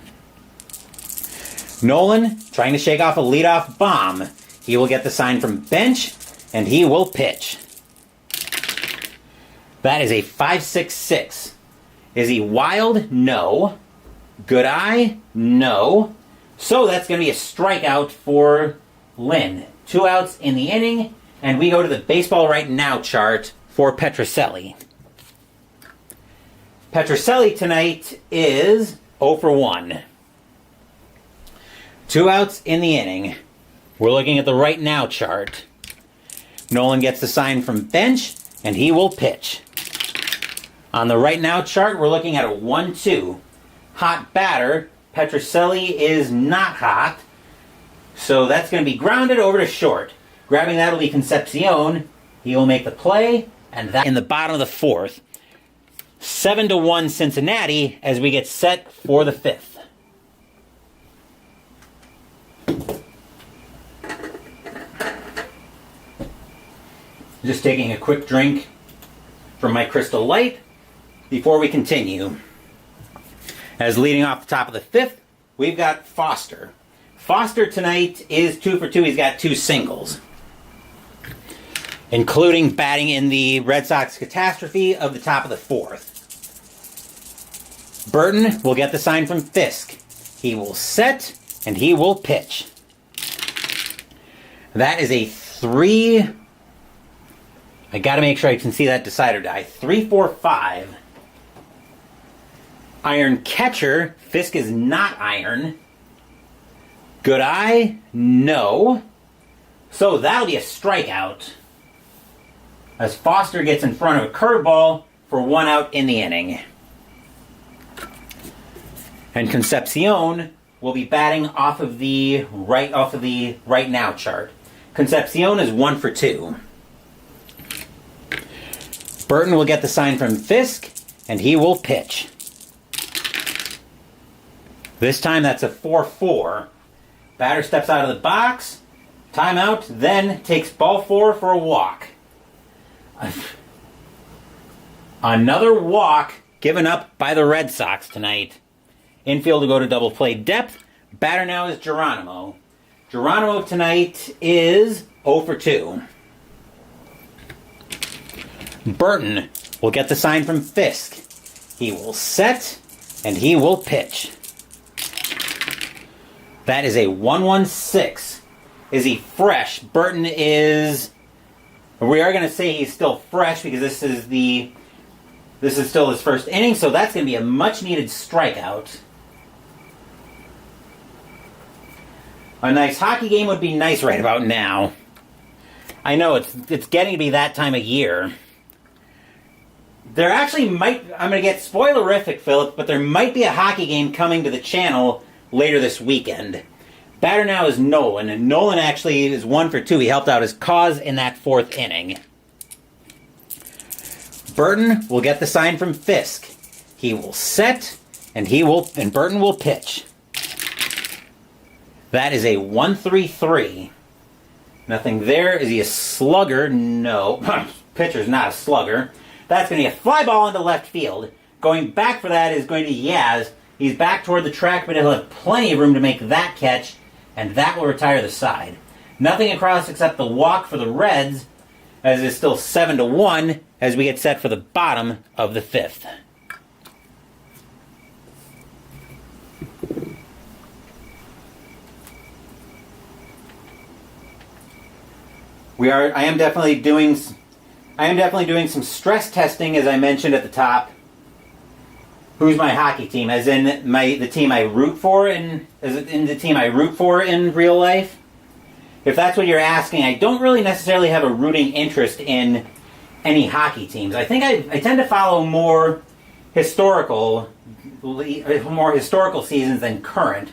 Nolan trying to shake off a leadoff bomb. He will get the sign from bench, and he will pitch. That is a 5-6-6. Is he wild? No. Good eye? No. So that's going to be a strikeout for Lynn. 2 outs in the inning, and we go to the baseball right now chart for Petrocelli. Petrocelli tonight is 0 for 1. 2 outs in the inning. We're looking at the right now chart. Nolan gets the sign from bench, and he will pitch. On the right now chart, we're looking at a 1-2. Hot batter. Petrocelli is not hot. So that's going to be grounded over to short. Grabbing that will be Concepcion. He will make the play, and that in the bottom of the 4th. 7-1 Cincinnati as we get set for the 5th. Just taking a quick drink from my Crystal Light before we continue. As leading off the top of the 5th, we've got Foster. Foster tonight is 2 for 2. He's got 2 singles, including batting in the Red Sox catastrophe of the top of the 4th. Burton will get the sign from Fisk. He will set, and he will pitch. That is a 3... I got to make sure I can see that decider die. 3-4-5. Iron catcher. Fisk is not iron. Good eye? No. So that'll be a strikeout, as Foster gets in front of a curveball for 1 out in the inning. And Concepcion will be batting off of the right now chart. Concepcion is 1 for 2. Burton will get the sign from Fisk, and he will pitch. This time that's a 4-4. Batter steps out of the box, timeout, then takes ball 4 for a walk. Another walk given up by the Red Sox tonight. Infield to go to double play depth. Batter now is Geronimo. Geronimo tonight is 0 for 2. Burton will get the sign from Fisk. He will set, and he will pitch. That is a 1-1-6. Is he fresh? Burton is... We are going to say he's still fresh because this is still his first inning, so that's going to be a much-needed strikeout. A nice hockey game would be nice right about now. I know it's getting to be that time of year. There actually might... I'm going to get spoilerific, Philip, but there might be a hockey game coming to the channel later this weekend. Batter now is Nolan, and Nolan actually is 1 for 2. He helped out his cause in that 4th inning. Burton will get the sign from Fisk. He will set, and Burton will pitch. That is a 1-3-3. Nothing there. Is he a slugger? No. Pitcher's not a slugger. That's going to be a fly ball into left field. Going back for that is going to be Yaz. He's back toward the track, but he'll have plenty of room to make that catch, and that will retire the side. Nothing across except the walk for the Reds, as it's still 7-1 as we get set for the bottom of the 5th. I am definitely doing some stress testing, as I mentioned at the top. Who's my hockey team? As in the team I root for in real life? If that's what you're asking, I don't really necessarily have a rooting interest in any hockey teams. I think I tend to follow more historical seasons than current.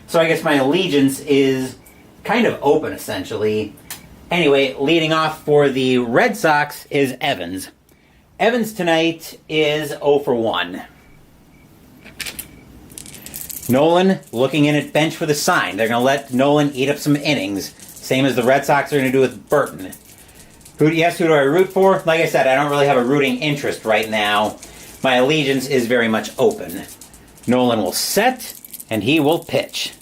So I guess my allegiance is kind of open, essentially. Anyway, leading off for the Red Sox is Evans. Evans tonight is 0 for 1. Nolan looking in at bench for the sign. They're going to let Nolan eat up some innings. Same as the Red Sox are going to do with Burton. Who do I root for? Like I said, I don't really have a rooting interest right now. My allegiance is very much open. Nolan will set, and he will pitch.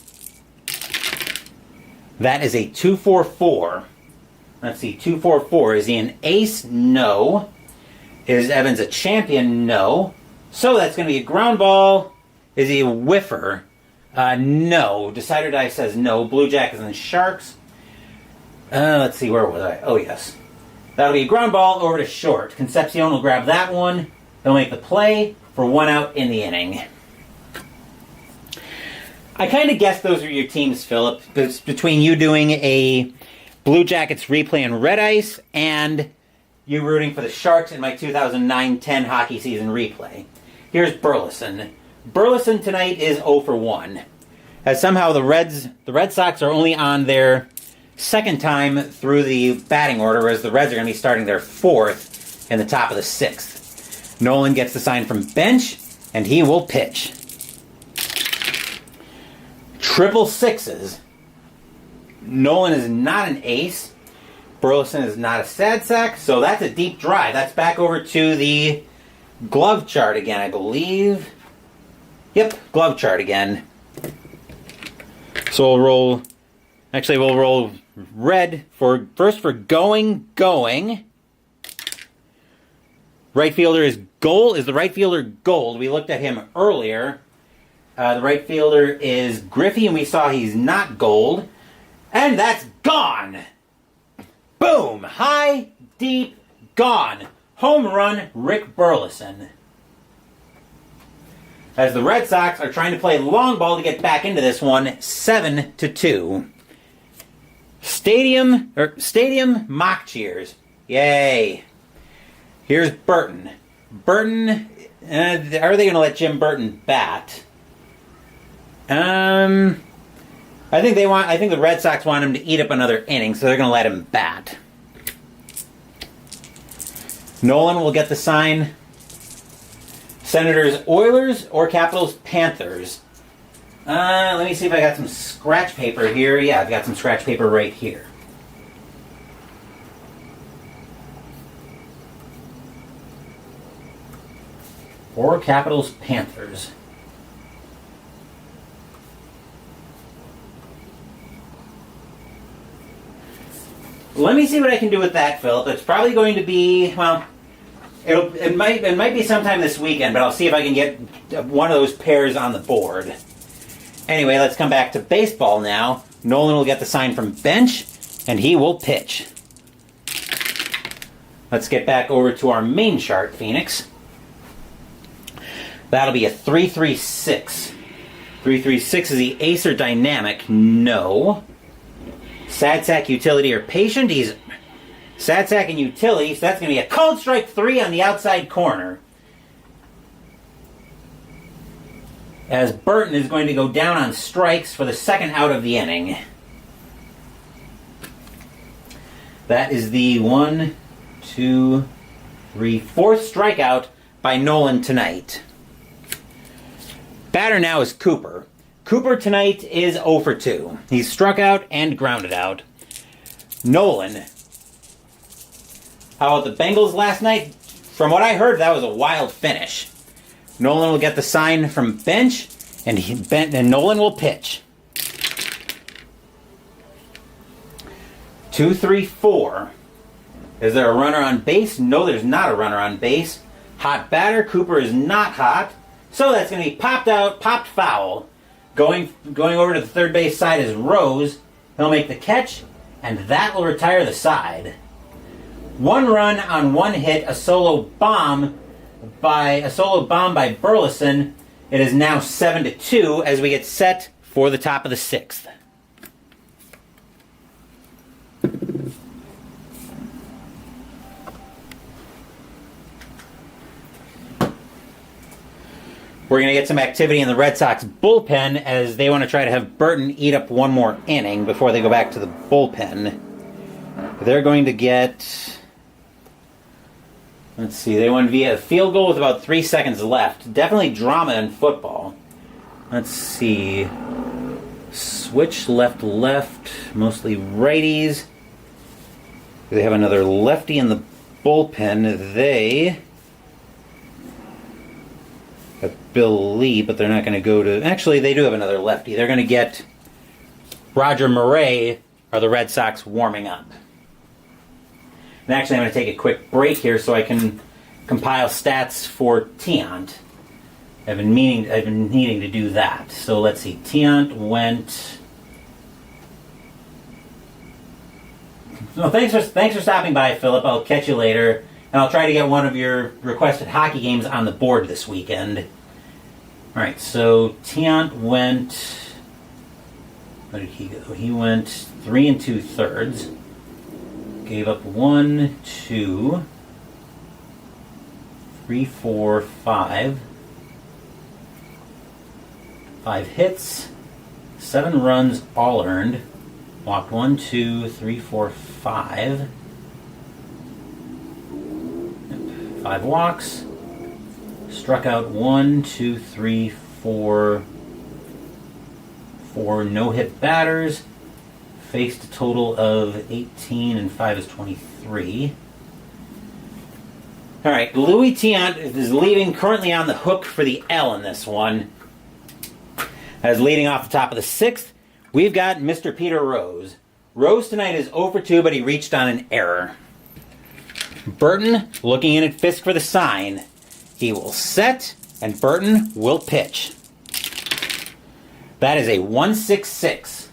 That is a 2-4-4. Let's see, 2-4-4. Is he an ace? No. Is Evans a champion? No. So that's going to be a ground ball. Is he a whiffer? No. Decider Die says no. Blue Jackets and Sharks. Let's see, where was I? Oh, yes. That'll be a ground ball over to short. Concepcion will grab that one. They'll make the play for 1 out in the inning. I kind of guessed those were your teams, Philip. It's between you doing a Blue Jackets replay on Red Ice and you rooting for the Sharks in my 2009-10 hockey season replay. Here's Burleson. Burleson tonight is 0 for 1. As somehow the Red Sox are only on their second time through the batting order, whereas the Reds are going to be starting their 4th in the top of the 6th. Nolan gets the sign from bench, and he will pitch. 666. Nolan is not an ace. Burleson is not a sad sack, so that's a deep drive. That's back over to the glove chart again, I believe. Yep, glove chart again. So we'll roll red for going. Right fielder is Gold. Is the right fielder Gold? We looked at him earlier. The right fielder is Griffey, and we saw he's not Gold. And that's gone! Boom! High, deep, gone. Home run, Rick Burleson. As the Red Sox are trying to play long ball to get back into this one, 7-2. Stadium mock cheers. Yay. Here's Burton. Burton, are they going to let Jim Burton bat? I think the Red Sox want him to eat up another inning, so they're going to let him bat. Nolan will get the sign. Senators, Oilers, or Capitals, Panthers. Let me see if I got some scratch paper here. Yeah, I've got some scratch paper right here. Or Capitals, Panthers. Let me see what I can do with that, Philip. It's probably going to be, well, it might be sometime this weekend, but I'll see if I can get one of those pairs on the board. Anyway, let's come back to baseball now. Nolan will get the sign from bench, and he will pitch. Let's get back over to our main chart, Phoenix. That'll be a 3-3-6. 3-3-6 is the ace or dynamic? No. Sad sack, utility, or patient? He's sad sack and utility, so that's going to be a called strike 3 on the outside corner. As Burton is going to go down on strikes for the second out of the inning. That is the 4th strikeout by Nolan tonight. Batter now is Cooper. Cooper tonight is 0 for 2. He's struck out and grounded out. Nolan. How about the Bengals last night? From what I heard, that was a wild finish. Nolan will get the sign from bench, and Nolan will pitch. 2-3-4. Is there a runner on base? No, there's not a runner on base. Hot batter. Cooper is not hot. So that's going to be popped out, popped foul. Going over to the third base side is Rose. He'll make the catch, and that will retire the side. 1 run on 1 hit, a solo bomb by Burleson. It is now 7-2 as we get set for the top of the 6th. We're going to get some activity in the Red Sox bullpen as they want to try to have Burton eat up 1 more inning before they go back to the bullpen. They're going to get... Let's see, they won via a field goal with about 3 seconds left. Definitely drama in football. Let's see. Switch left, mostly righties. They have another lefty in the bullpen. They... Bill Lee, but they're not going to go to... Actually, they do have another lefty. They're going to get Roger Murray, or the Red Sox warming up. And actually, I'm going to take a quick break here so I can compile stats for Tiant. I've been needing to do that. So let's see. Tiant went... Well, thanks for stopping by, Philip. I'll catch you later. And I'll try to get one of your requested hockey games on the board this weekend. Alright, so Tiant went... Where did he go? He went 3 2/3. Gave up 1, 2, 3, 4, 5. 5 hits. 7 runs, all earned. Walked 1, 2, 3, 4, 5. 5 walks. Struck out 1, 2, 3, 4 no-hit batters. Faced a total of 18, and 5 is 23. All right, Louis Tiant is leaving, currently on the hook for the L in this one. As leading off the top of the 6th, we've got Mr. Peter Rose. Rose tonight is 0 for 2, but he reached on an error. Burton looking in at Fisk for the sign. He will set, and Burton will pitch. That is a 1-6-6.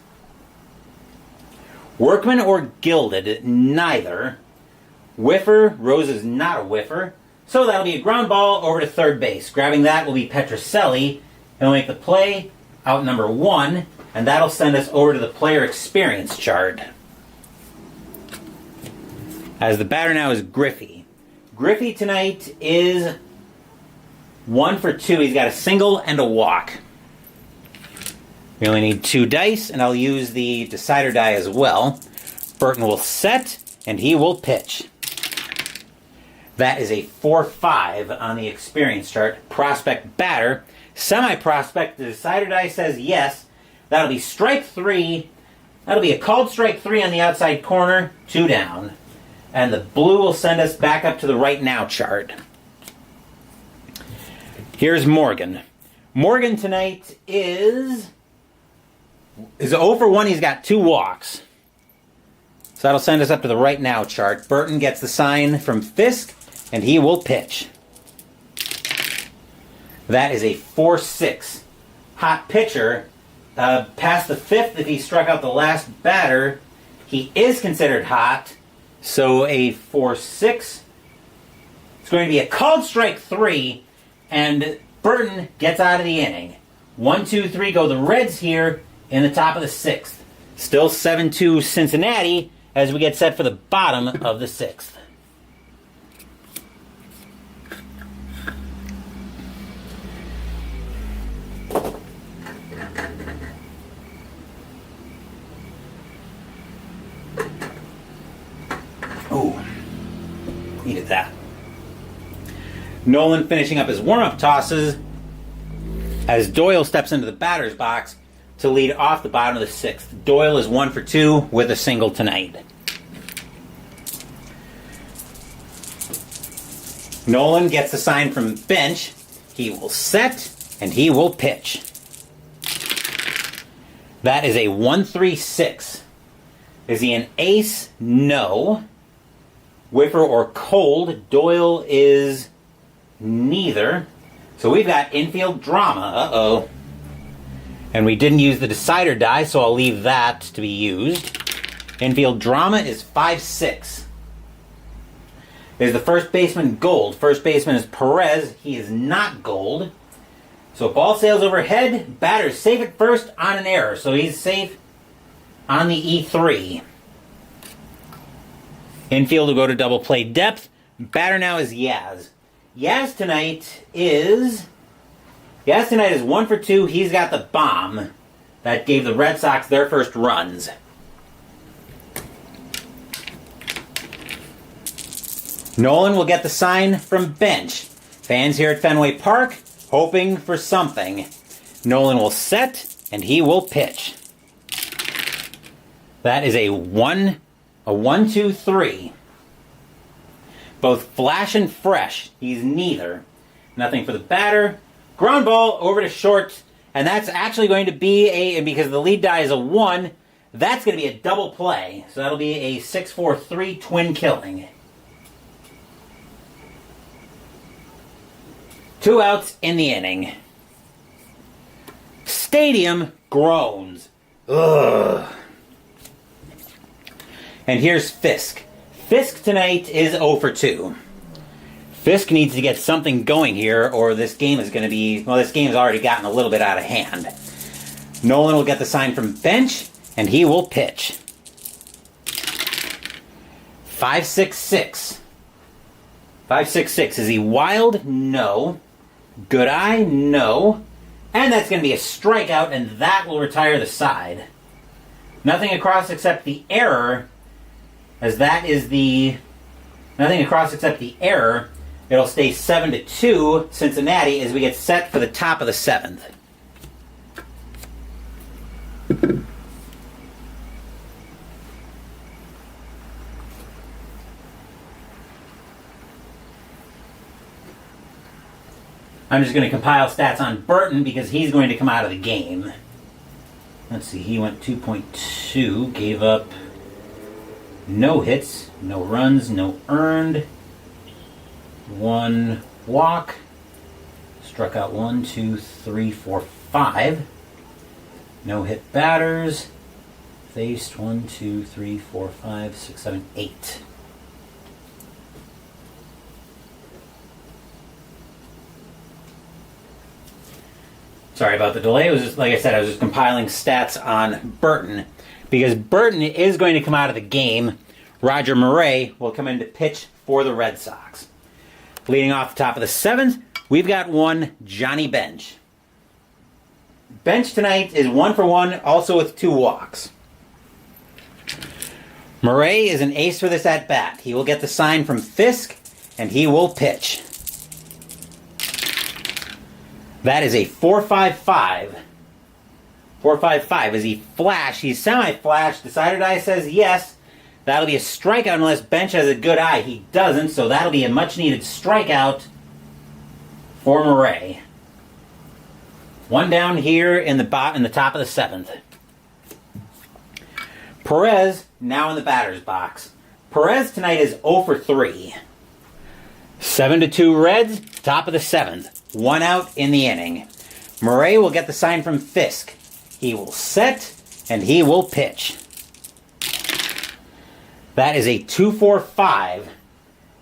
Workman or Gilded, neither. Whiffer, Rose is not a whiffer. So that'll be a ground ball over to third base. Grabbing that will be Petrocelli. He'll make the play, out number 1, and that'll send us over to the player experience chart. As the batter now is Griffey. Griffey tonight is 1 for 2. He's got a single and a walk. We only need 2 dice, and I'll use the decider die as well. Burton will set, and he will pitch. That is a 4-5 on the experience chart. Prospect batter. Semi-prospect, the decider die says yes. That'll be strike 3. That'll be a called strike 3 on the outside corner. 2 down. And the blue will send us back up to the right now chart. Here's Morgan. Morgan tonight is 0 for 1. He's got 2 walks. So that'll send us up to the right now chart. Burton gets the sign from Fisk, and he will pitch. That is a 4-6. Hot pitcher. Past the 5th, if he struck out the last batter, he is considered hot. So a 4-6. It's going to be a called strike 3, and Burton gets out of the inning. 1, 2, 3 go the Reds here in the top of the 6th. Still 7-2 Cincinnati as we get set for the bottom of the 6th. Oh, needed that. Nolan finishing up his warm-up tosses as Doyle steps into the batter's box to lead off the bottom of the 6th. Doyle is 1 for 2 with a single tonight. Nolan gets the sign from bench. He will set, and he will pitch. That is a 1-3-6. Is he an ace? No. whiffer or cold. Doyle is neither. So we've got infield drama. Uh-oh. And we didn't use the decider die, so I'll leave that to be used. Infield drama is 5-6. There's the first baseman gold. First baseman is Perez. He is not gold. So ball sails overhead. Batter's safe at first on an error. So he's safe on the E3. Infield will go to double play depth. Batter now is Yaz. Yaz tonight is 1 for 2. He's got the bomb that gave the Red Sox their first runs. Nolan will get the sign from bench. Fans here at Fenway Park hoping for something. Nolan will set and he will pitch. That is a 1-2-3. Both flash and fresh. He's neither. Nothing for the batter. Ground ball over to short. And that's actually going to be because the lead die is a 1, that's going to be a double play. So that'll be a 6-4-3 twin killing. 2 outs in the inning. Stadium groans. Ugh. And here's Fisk. Fisk tonight is 0 for 2. Fisk needs to get something going here, or this game is going to be... Well, this game's already gotten a little bit out of hand. Nolan will get the sign from bench, and he will pitch. 5-6-6. 5-6-6. Is he wild? No. Good eye? No. And that's going to be a strikeout, and that will retire the side. Nothing across except the error... As that is the... Nothing across except the error. It'll stay 7-2 Cincinnati as we get set for the top of the 7th. I'm just going to compile stats on Burton because he's going to come out of the game. Let's see, he went 2.2, gave up no hits, no runs, no earned, 1 walk, struck out 1, 2, 3, 4, 5, no hit batters, faced 1, 2, 3, 4, 5, 6, 7, 8. Sorry about the delay. It was just, like I said, I was just compiling stats on Burton. Because Burton is going to come out of the game. Roger Murray will come in to pitch for the Red Sox. Leading off the top of the 7th, we've got one Johnny Bench. Bench tonight is 1 for 1, also with 2 walks. Murray is an ace for this at-bat. He will get the sign from Fisk, and he will pitch. That is a 4-5-5. 4-5-5. Is he flash? He's semi-flash. Decider die says yes. That'll be a strikeout unless Bench has a good eye. He doesn't, so that'll be a much-needed strikeout for Murray. 1 down here in the top of the 7th. Perez now in the batter's box. Perez tonight is 0 for 3. 7-2 Reds, top of the 7th. 1 out in the inning. Murray will get the sign from Fisk. He will set, and he will pitch. That is a 2-4-5.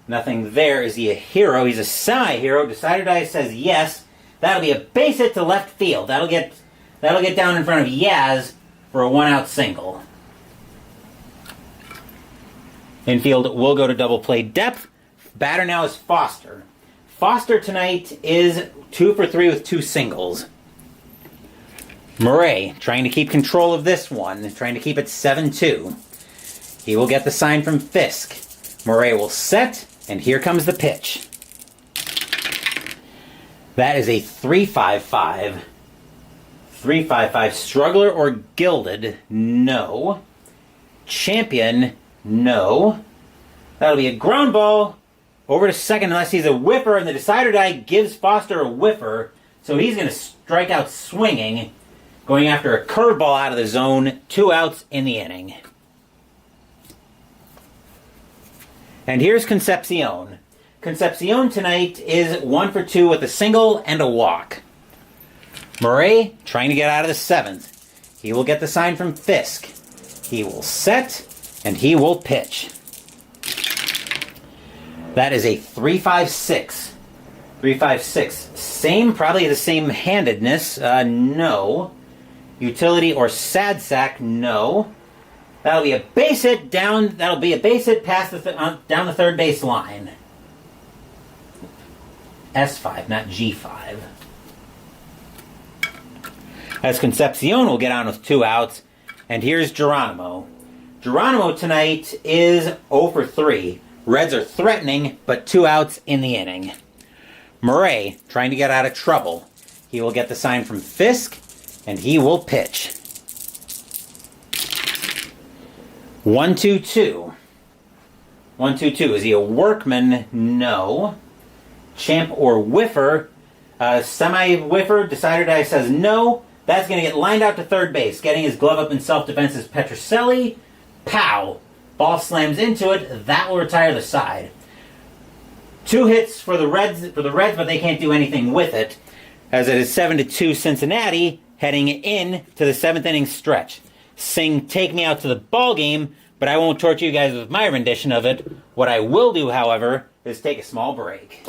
Nothing there. Is he a hero? He's a semi-hero. Decider die says yes. That'll be a base hit to left field. That'll get down in front of Yaz for a 1-out single. Infield will go to double play depth. Batter now is Foster. Foster tonight is 2 for 3 with 2 singles. Murray trying to keep control of this one, trying to keep it 7-2. He will get the sign from Fisk. Murray will set, and here comes the pitch. That is a 3-5-5. 3-5-5. Struggler or gilded? No. Champion? No. That'll be a ground ball over to second unless he's a whiffer, and the decider die gives Foster a whiffer, so he's going to strike out swinging, going after a curveball out of the zone. 2 outs in the inning. And here's Concepcion. Concepcion tonight is 1 for 2 with a single and a walk. Murray trying to get out of the 7th. He will get the sign from Fisk. He will set, and he will pitch. That is a 3-5-6. 3-5-6. Same, probably the same handedness. No. Utility or sad sack, no. That'll be a base hit down. That'll be a base hit past down the third base line. S5, not G5. As Concepcion will get on with 2 outs. And here's Geronimo. Geronimo tonight is 0 for 3. Reds are threatening, but 2 outs in the inning. Murray trying to get out of trouble. He will get the sign from Fisk, and he will pitch. 1-2-2. 1-2-2. Is he a workman? No. Champ or whiffer? Semi-whiffer. Decider die says no. That's going to get lined out to third base. Getting his glove up in self-defense is Petrocelli. Pow! Ball slams into it. That will retire the side. 2 hits for the Reds, but they can't do anything with it, as it is 7-2 Cincinnati heading in to the 7th inning stretch. Sing "Take Me Out to the Ball Game," but I won't torture you guys with my rendition of it. What I will do, however, is take a small break.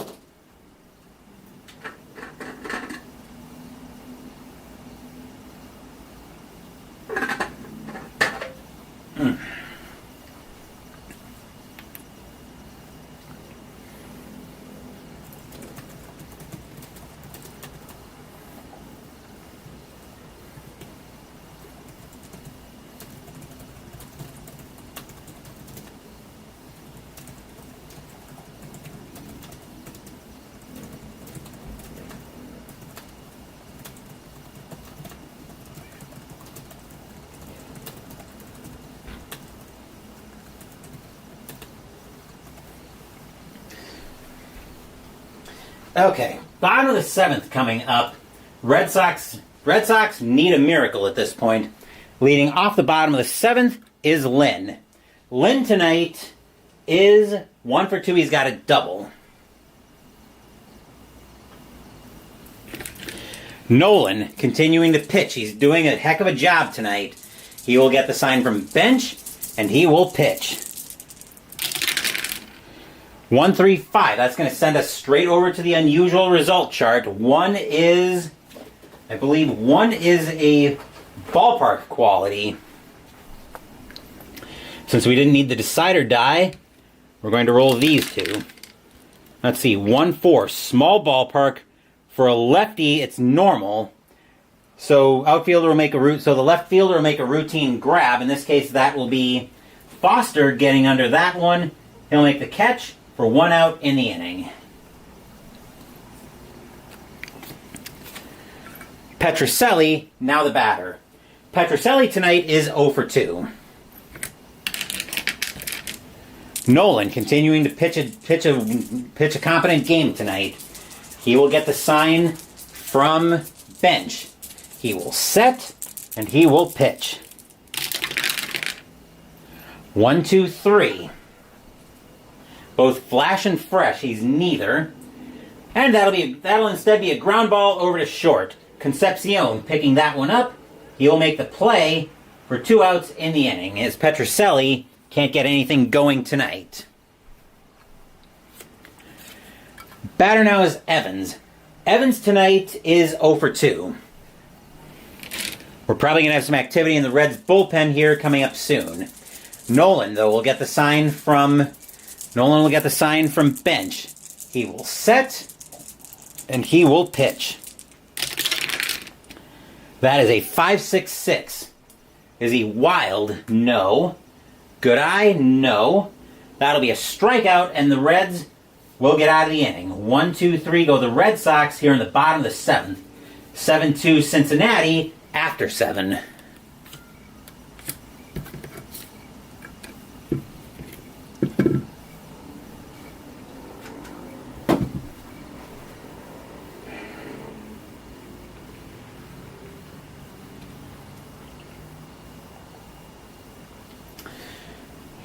Okay, bottom of the 7th coming up. Red Sox need a miracle at this point. Leading off the bottom of the 7th is Lynn. Lynn tonight is 1 for 2. He's got a double. Nolan continuing to pitch. He's doing a heck of a job tonight. He will get the sign from bench, and he will pitch. 1-3-5. That's going to send us straight over to the unusual result chart. I believe one is a ballpark quality. Since we didn't need the decider die, we're going to roll these 2. Let's see. 1-4. Small ballpark. For a lefty, it's normal. So outfielder will make so the left fielder will make a routine grab. In this case, that will be Foster getting under that one. He'll make the catch for 1 out in the inning. Petrocelli, now the batter. Petrocelli tonight is 0 for 2. Nolan continuing to pitch a competent game tonight. He will get the sign from bench. He will set, and he will pitch. 1-2-3. Both flash and fresh. He's neither. And that'll instead be a ground ball over to short. Concepcion picking that one up. He'll make the play for 2 outs in the inning, as Petrocelli can't get anything going tonight. Batter now is Evans. Evans tonight is 0 for 2. We're probably going to have some activity in the Reds bullpen here coming up soon. Nolan, though, will get the sign from bench. He will set, and he will pitch. That is a 5-6-6. Is he wild? No. Good eye? No. That'll be a strikeout, and the Reds will get out of the inning. 1-2-3 go the Red Sox here in the bottom of the 7th. 7-2 Cincinnati after 7.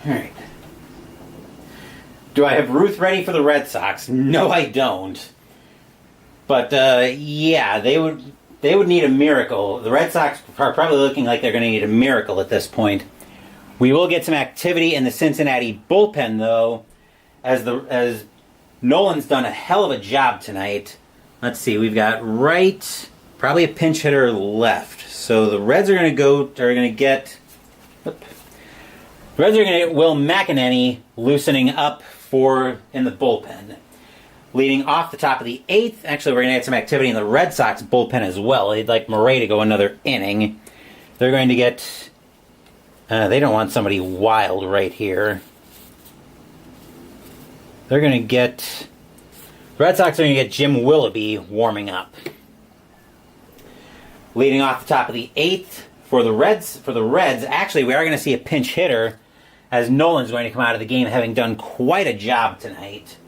All right. Do I have Ruth ready for the Red Sox? No, I don't. But, yeah, they would need a miracle. The Red Sox are probably looking like they're going to need a miracle at this point. We will get some activity in the Cincinnati bullpen, though, as Nolan's done a hell of a job tonight. Let's see, we've got probably a pinch hitter left. So the Reds are going to get Will McEnany loosening up in the bullpen. Leading off the top of the 8th, actually we're going to get some activity in the Red Sox bullpen as well. They'd like Murray to go another inning. They're going to get, they don't want somebody wild right here. They're going to get, Red Sox are going to get Jim Willoughby warming up. Leading off the top of the 8th for the Reds, actually we are going to see a pinch hitter as Nolan's going to come out of the game having done quite a job tonight.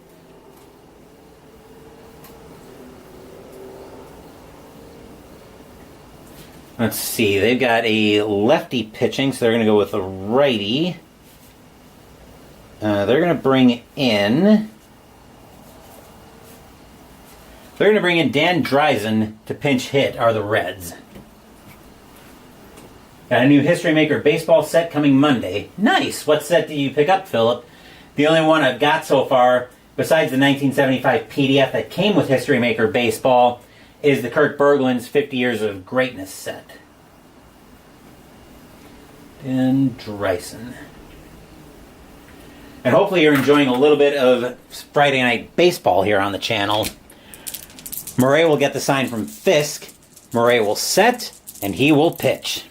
Let's see, they've got a lefty pitching, so they're going to go with a righty. They're going to bring in Dan Dreisen to pinch hit, are the Reds. Got a new History Maker baseball set coming Monday. Nice! What set did you pick up, Philip? The only one I've got so far, besides the 1975 PDF that came with History Maker baseball, is the Kurt Berglund's 50 Years of Greatness set. Dan Dreisen. And hopefully you're enjoying a little bit of Friday Night Baseball here on the channel. Murray will get the sign from Fisk. Murray will set, and he will pitch.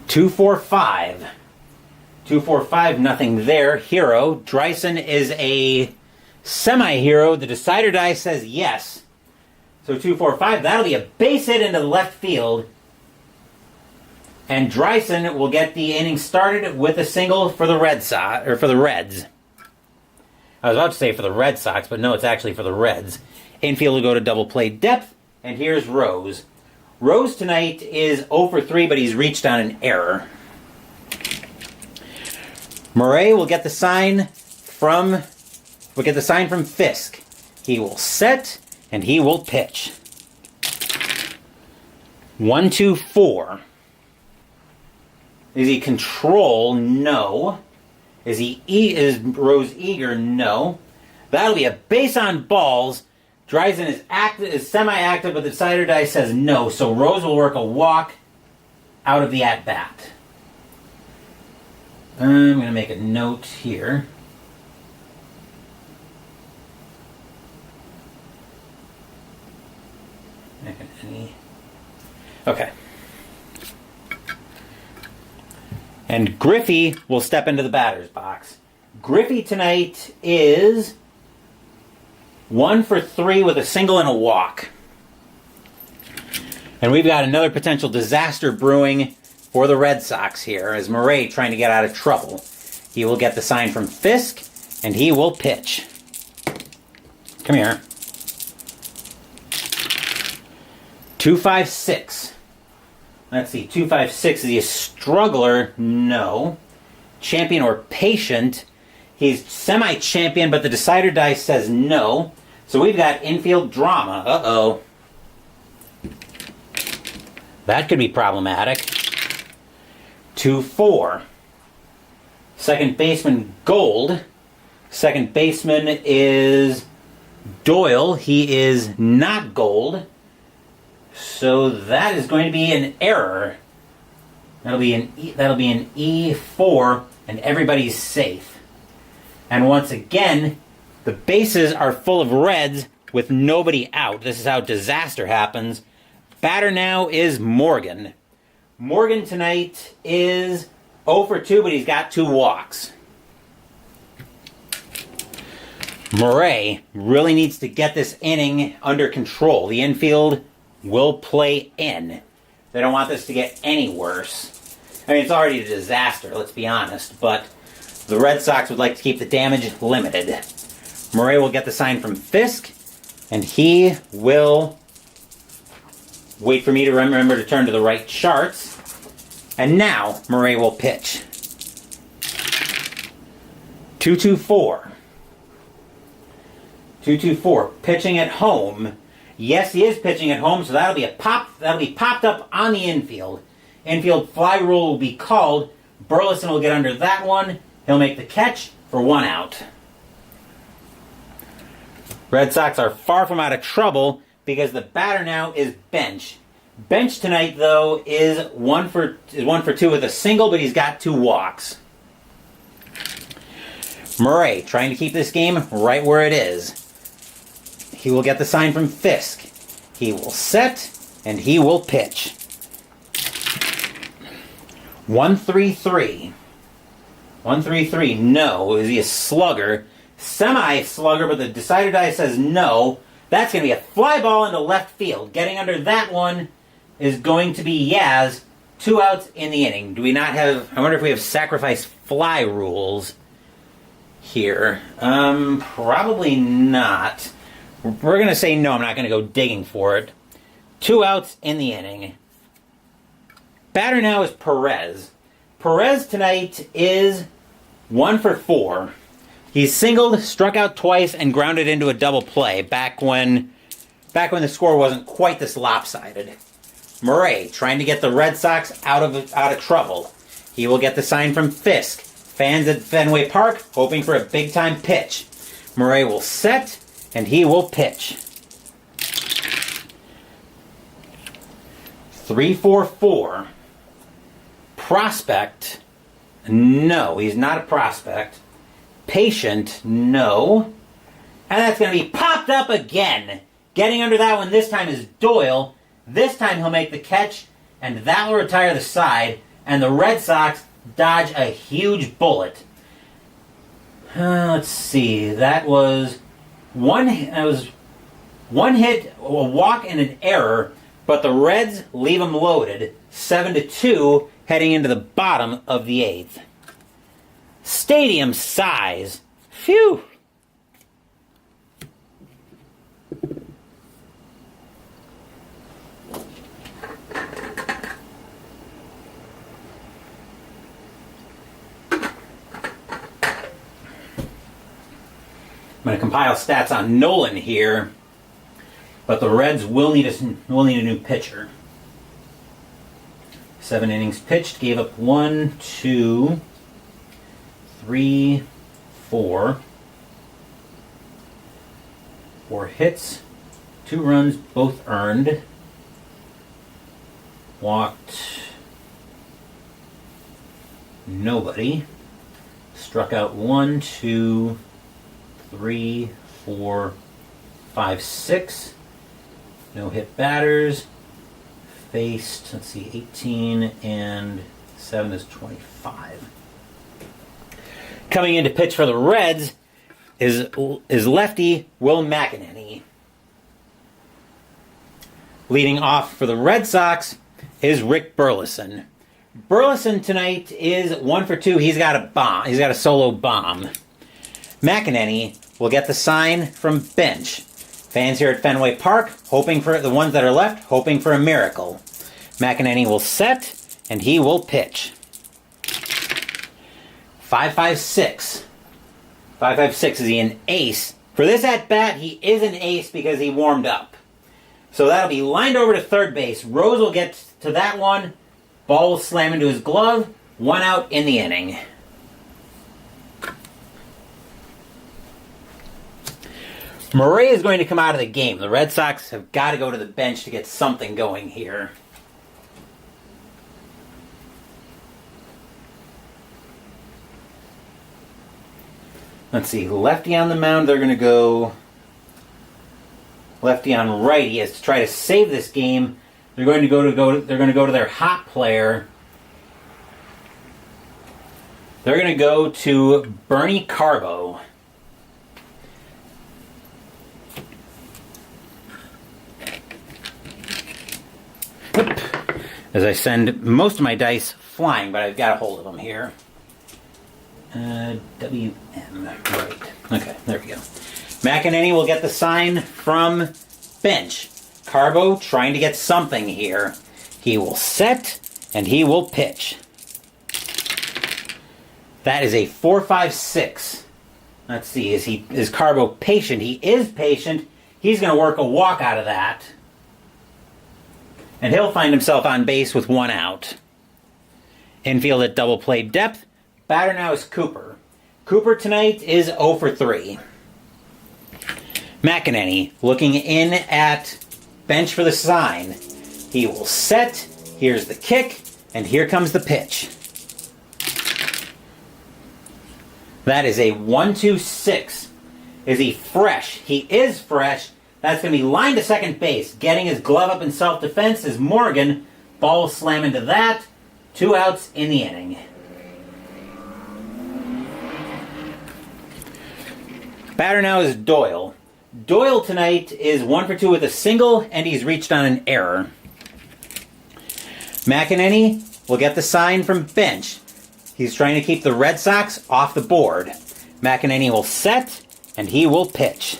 2-4-5. 2-4-5, nothing there. Hero. Dreisen is a semi-hero. The decider die says yes. So 2-4-5, that'll be a base hit into the left field. And Dreisen will get the inning started with a single for the Red Sox, or for the Reds. I was about to say for the Red Sox, but no, it's actually for the Reds. Infield will go to double play depth, and here's Rose. Rose tonight is 0 for 3, but he's reached on an error. Murray will get the sign from Fisk. He will set, and he will pitch. 1-2-4. Is he control? No. Is Rose eager? No. That'll be a base on balls. Dreisen is semi-active, but the decider die says no. So Rose will work a walk out of the at-bat. I'm going to make a note here. Okay. And Griffey will step into the batter's box. Griffey tonight is 1 for 3 with a single and a walk. And we've got another potential disaster brewing for the Red Sox here as Murray trying to get out of trouble. He will get the sign from Fisk, and he will pitch. Come here. 2-5-6. Let's see, 2-5-6. Is he a struggler? No. Champion or patient? He's semi-champion, but the decider die says no. So we've got infield drama. Uh-oh. That could be problematic. 2-4. Second baseman, Gold. Second baseman is Doyle. He is not Gold. So that is going to be an error. That'll be an E4, and everybody's safe. And once again, the bases are full of Reds with nobody out. This is how disaster happens. Batter now is Morgan. Morgan tonight is 0 for 2, but he's got 2 walks. Murray really needs to get this inning under control. The infield will play in. They don't want this to get any worse. I mean, it's already a disaster, let's be honest, but the Red Sox would like to keep the damage limited. Murray will get the sign from Fisk, and he will wait for me to remember to turn to the right charts. And now, Murray will pitch. 2-2-4. 2-2-4. Pitching at home. Yes, he is pitching at home, so that'll be popped up on the infield. Infield fly rule will be called. Burleson will get under that one. He'll make the catch for 1 out. Red Sox are far from out of trouble because the batter now is Bench. Bench tonight, though, is 1 for 2 with a single, but he's got 2 walks. Murray trying to keep this game right where it is. He will get the sign from Fisk. He will set, and he will pitch. 1-3-3. 1-3-3. No. Is he a slugger? Semi-slugger, but the decider die says no. That's going to be a fly ball into left field. Getting under that one is going to be Yaz. 2 outs in the inning. Do we not have... I wonder if we have sacrifice fly rules here. Probably not. We're going to say no. I'm not going to go digging for it. 2 outs in the inning. Batter now is Perez. Perez tonight is 1 for 4. He's singled, struck out twice, and grounded into a double play back when the score wasn't quite this lopsided. Murray trying to get the Red Sox out of trouble. He will get the sign from Fisk. Fans at Fenway Park hoping for a big-time pitch. Murray will set, and he will pitch. 3-4-4. Prospect. No, he's not a prospect. Patient. No. And that's going to be popped up again. Getting under that one this time is Doyle. This time he'll make the catch, and that will retire the side, and the Red Sox dodge a huge bullet. Let's see. That was one hit, a walk, and an error, but the Reds leave them loaded. 7-2, heading into the bottom of the 8th. Stadium size. Phew. I'm going to compile stats on Nolan here, but the Reds will need a new pitcher. 7 innings pitched, gave up 1, 2, 3, 4. 4 hits, 2 runs, both earned. Walked nobody. Struck out 1, 2, 3, 4, 5, 6. No hit batters. Faced, let's see, 18 and 7 is 25. Coming in to pitch for the Reds is lefty Will McEnany. Leading off for the Red Sox is Rick Burleson. Burleson tonight is 1 for 2. He's got a bomb. He's got a solo bomb. McEnany will get the sign from Bench. Fans here at Fenway Park, hoping for the ones that are left, hoping for a miracle. McEnany will set, and he will pitch. 5-5-6. 5-5-6. Is he an ace? For this at-bat, he is an ace because he warmed up. So that'll be lined over to third base. Rose will get to that one. Ball will slam into his glove. 1 out in the inning. Murray is going to come out of the game. The Red Sox have got to go to the bench to get something going here. Let's see. Lefty on the mound. They're going to go lefty on righty as to try to save this game. They're going to go to their hot player. They're going to go to Bernie Carbo. As I send most of my dice flying, but I've got a hold of them here. WM. Right. Okay, there we go. McEnany will get the sign from Bench. Carbo trying to get something here. He will set, and he will pitch. That is a 4-5-6. Let's see, is Carbo patient? He is patient. He's going to work a walk out of that. And he'll find himself on base with 1 out. Infield at double play depth. Batter now is Cooper. Cooper tonight is 0 for 3. McEnany looking in at bench for the sign. He will set. Here's the kick. And here comes the pitch. That is a 1-2-6. Is he fresh? He is fresh. That's going to be lined to second base. Getting his glove up in self-defense is Morgan. Ball will slam into that. 2 outs in the inning. Batter now is Doyle. Doyle tonight is 1 for 2 with a single, and he's reached on an error. McEnany will get the sign from bench. He's trying to keep the Red Sox off the board. McEnany will set, and he will pitch.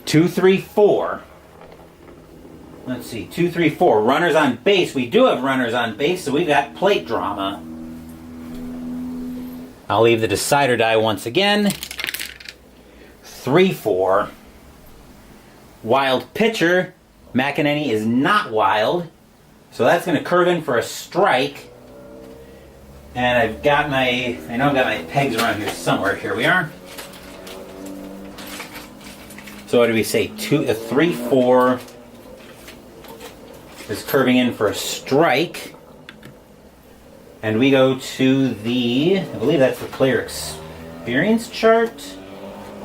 2-3-4. Let's see, 2-3-4. Runners on base. We do have runners on base, so we've got plate drama. I'll leave the decider die once again. 3-4. Wild pitcher. McEnany is not wild. So that's going to curve in for a strike. And I know I've got my pegs around here somewhere. Here we are. So what do we say? 3-4 is curving in for a strike. And we go to I believe that's the player experience chart.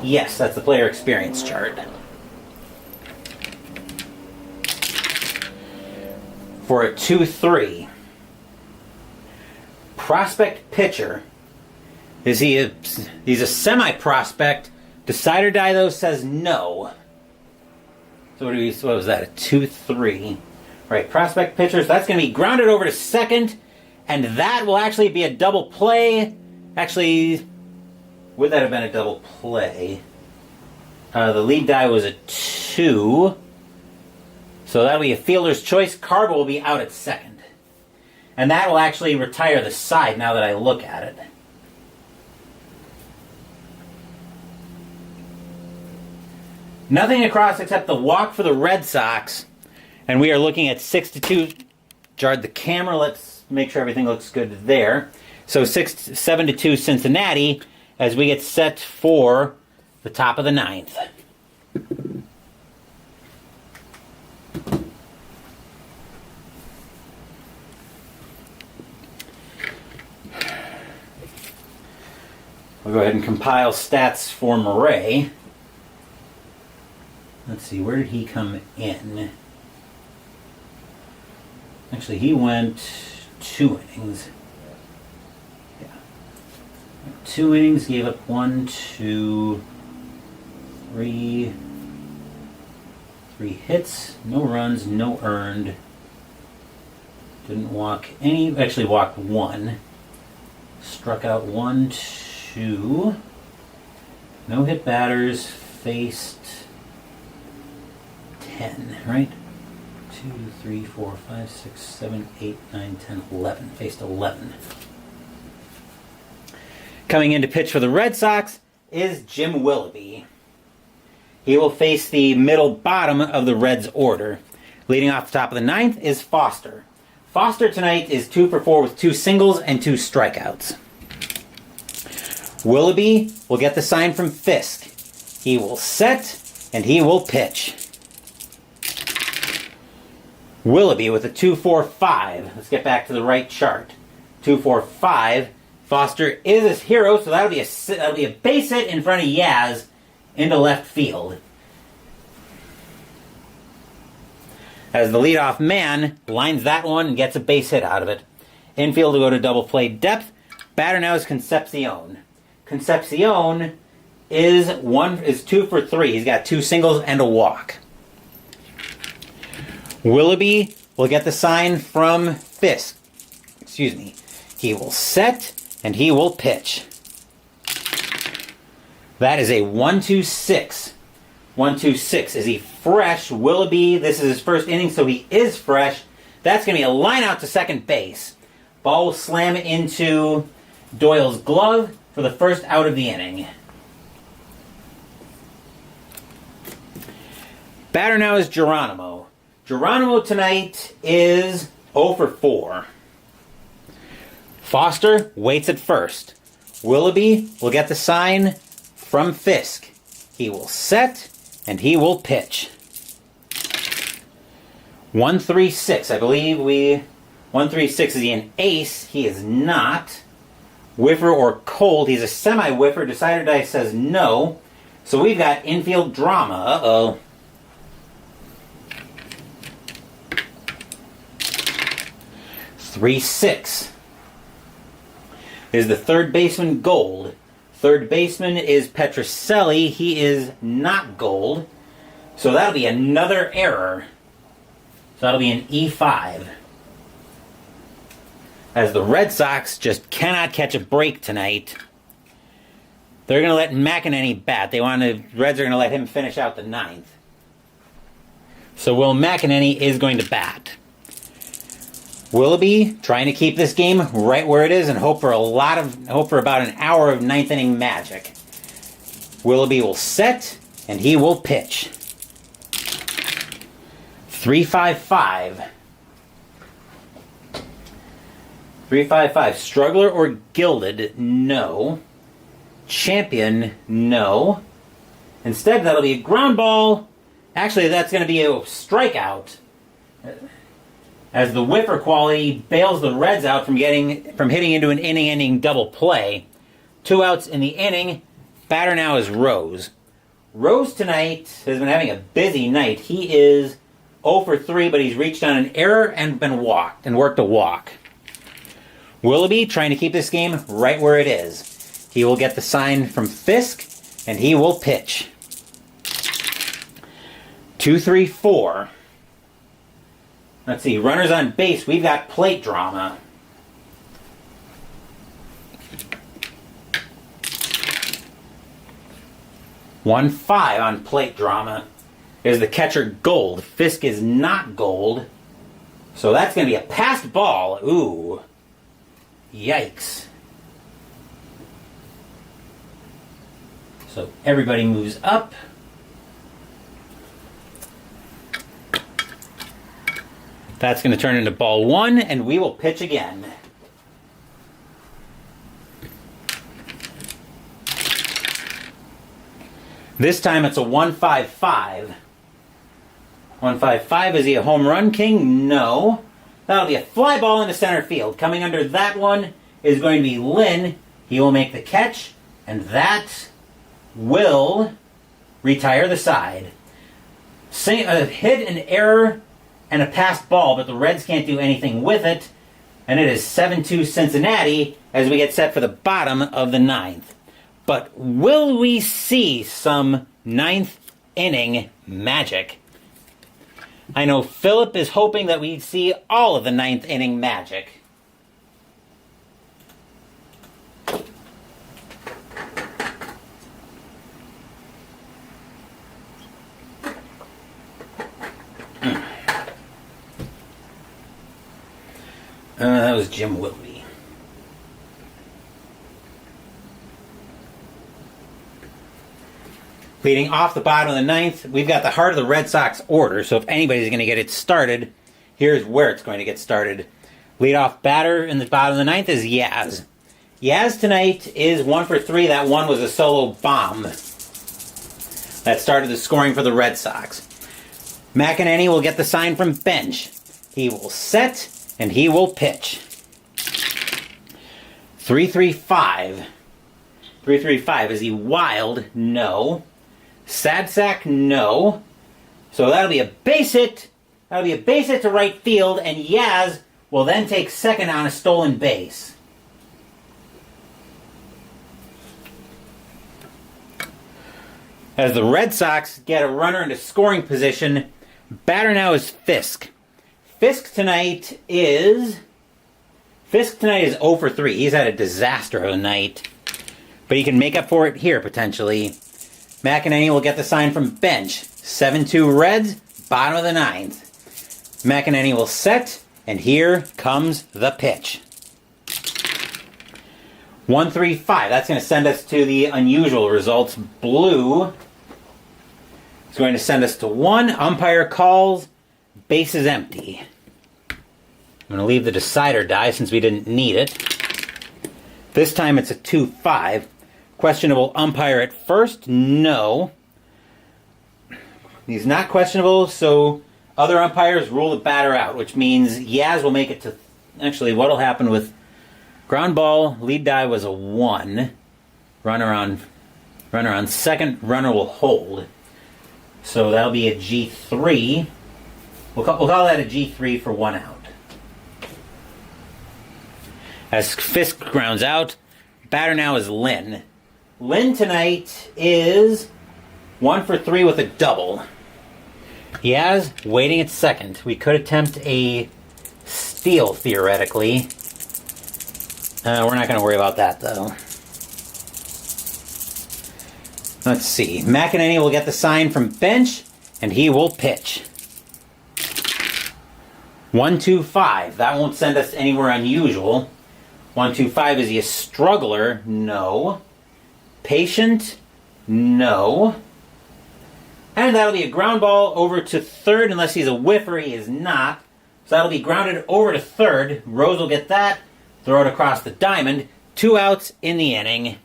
Yes, that's the player experience chart. For a 2-3. Prospect pitcher. He's a semi-prospect. Decider die, though, says no. So what was that? A 2-3. Right, prospect pitchers. That's going to be grounded over to second. And that will actually be a double play. Actually, would that have been a double play? The lead die was a 2. So that'll be a fielder's choice. Carbo will be out at second. And that will actually retire the side now that I look at it. Nothing across except the walk for the Red Sox. And we are looking at 6-2. Jarred the camera. Let's make sure everything looks good there. So 7-2 Cincinnati as we get set for the top of the 9th. We'll go ahead and compile stats for Murray. Let's see, where did he come in? Actually, he went 2 innings. Yeah. 2 innings, gave up 1, 2, 3 hits, no runs, no earned. Didn't walk any, actually walked 1. Struck out 1, 2. No hit batters, faced 10, right? 2, 3, 4, 5, 6, 7, 8, 9, 10, 11. Faced 11. Coming in to pitch for the Red Sox is Jim Willoughby. He will face the middle bottom of the Reds order. Leading off the top of the 9th is Foster. Foster tonight is 2 for 4 with 2 singles and 2 strikeouts. Willoughby will get the sign from Fisk. He will set and he will pitch. Willoughby with a 2-4-5. Let's get back to the right chart. 2-4-5. Foster is his hero, so that'll be a base hit in front of Yaz into left field. As the leadoff man lines that one and gets a base hit out of it. Infield will go to double play depth. Batter now is Concepcion. Concepcion is 2 for 3. He's got 2 singles and a walk. Willoughby will get the sign from Fisk. Excuse me. He will set and he will pitch. That is a 1-2-6. 1-2-6. Is he fresh? Willoughby, this is his first inning, so he is fresh. That's going to be a line out to second base. Ball will slam into Doyle's glove. for the first out of the inning. Batter now is Geronimo. Geronimo tonight is 0 for 4. Foster waits at first. Willoughby will get the sign from Fisk. He will set, and he will pitch. 1-3-6. I believe 1-3-6. Is he an ace? He is not. Whiffer or cold. He's a semi-whiffer. Decider Dice says no. So we've got infield drama. Uh-oh. 3-6. Is the third baseman gold? Third baseman is Petrocelli. He is not gold. So that'll be another error. So that'll be an E5. As the Red Sox just cannot catch a break tonight. They're going to let McEnany bat. The Reds are going to let him finish out the 9th. So Will McEnany is going to bat. Willoughby trying to keep this game right where it is and hope for about an hour of 9th inning magic. Willoughby will set and he will pitch. 3-5-5. 3-5-5. Struggler or Gilded? No. Champion? No. Instead, that'll be a ground ball. Actually, that's going to be a strikeout. As the whiffer quality bails the Reds out from hitting into an inning-ending double play. 2 outs in the inning. Batter now is Rose. Rose tonight has been having a busy night. He is 0 for 3, but he's reached on an error and worked a walk. Willoughby trying to keep this game right where it is. He will get the sign from Fisk, and he will pitch. 2-3-4. Let's see, runners on base, we've got plate drama. (1-5) on plate drama. Is the catcher gold? Fisk is not gold. So that's going to be a passed ball. Ooh. Yikes. So everybody moves up. That's going to turn into ball 1, and we will pitch again. This time it's a 1-5-5. 1-5-5, is he a home run king? No. That'll be a fly ball into center field. Coming under that one is going to be Lynn. He will make the catch, and that will retire the side. A hit, an error, and a passed ball, but the Reds can't do anything with it. And it is 7-2 Cincinnati as we get set for the bottom of the 9th. But will we see some 9th inning magic? I know Philip is hoping that we see all of the 9th inning magic. That was Jim Willoughby. Leading off the bottom of the 9th, we've got the heart of the Red Sox order, so if anybody's going to get it started, here's where it's going to get started. Leadoff batter in the bottom of the 9th is Yaz. Yaz tonight is 1 for 3. That one was a solo bomb that started the scoring for the Red Sox. McEnany will get the sign from bench. He will set, and he will pitch. 3-3-5. 3-3-5. Is he wild? No. Sad sack? No. So that'll be a base hit. That'll be a base hit to right field, and Yaz will then take second on a stolen base. As the Red Sox get a runner into scoring position, batter now is Fisk. Fisk tonight is 0 for 3. He's had a disaster of a night. But he can make up for it here, potentially. McEnany will get the sign from bench. 7-2 Reds, bottom of the 9th. McEnany will set, and here comes the pitch. 1, 3, 5. That's going to send us to the unusual results. Blue is going to send us to 1. Umpire calls. Base is empty. I'm going to leave the decider die since we didn't need it. This time it's a 2-5. Questionable umpire at first? No. He's not questionable, so other umpires rule the batter out, which means Yaz will make it to... Actually, what'll happen with ground ball, lead die was a 1. Runner on second, runner will hold. So that'll be a G3. We'll call that a G3 for 1 out. As Fisk grounds out, batter now is Lynn. Lynn tonight is 1 for 3 with a double. Yaz waiting at second. We could attempt a steal, theoretically. We're not going to worry about that, though. Let's see. McEnany will get the sign from bench, and he will pitch. 1, 2, 5. That won't send us anywhere unusual. 1, 2, 5. Is he a struggler? No. Patient? No. And that'll be a ground ball over to third, unless he's a whiffer. He is not. So that'll be grounded over to third. Rose will get that. Throw it across the diamond. 2 outs in the inning.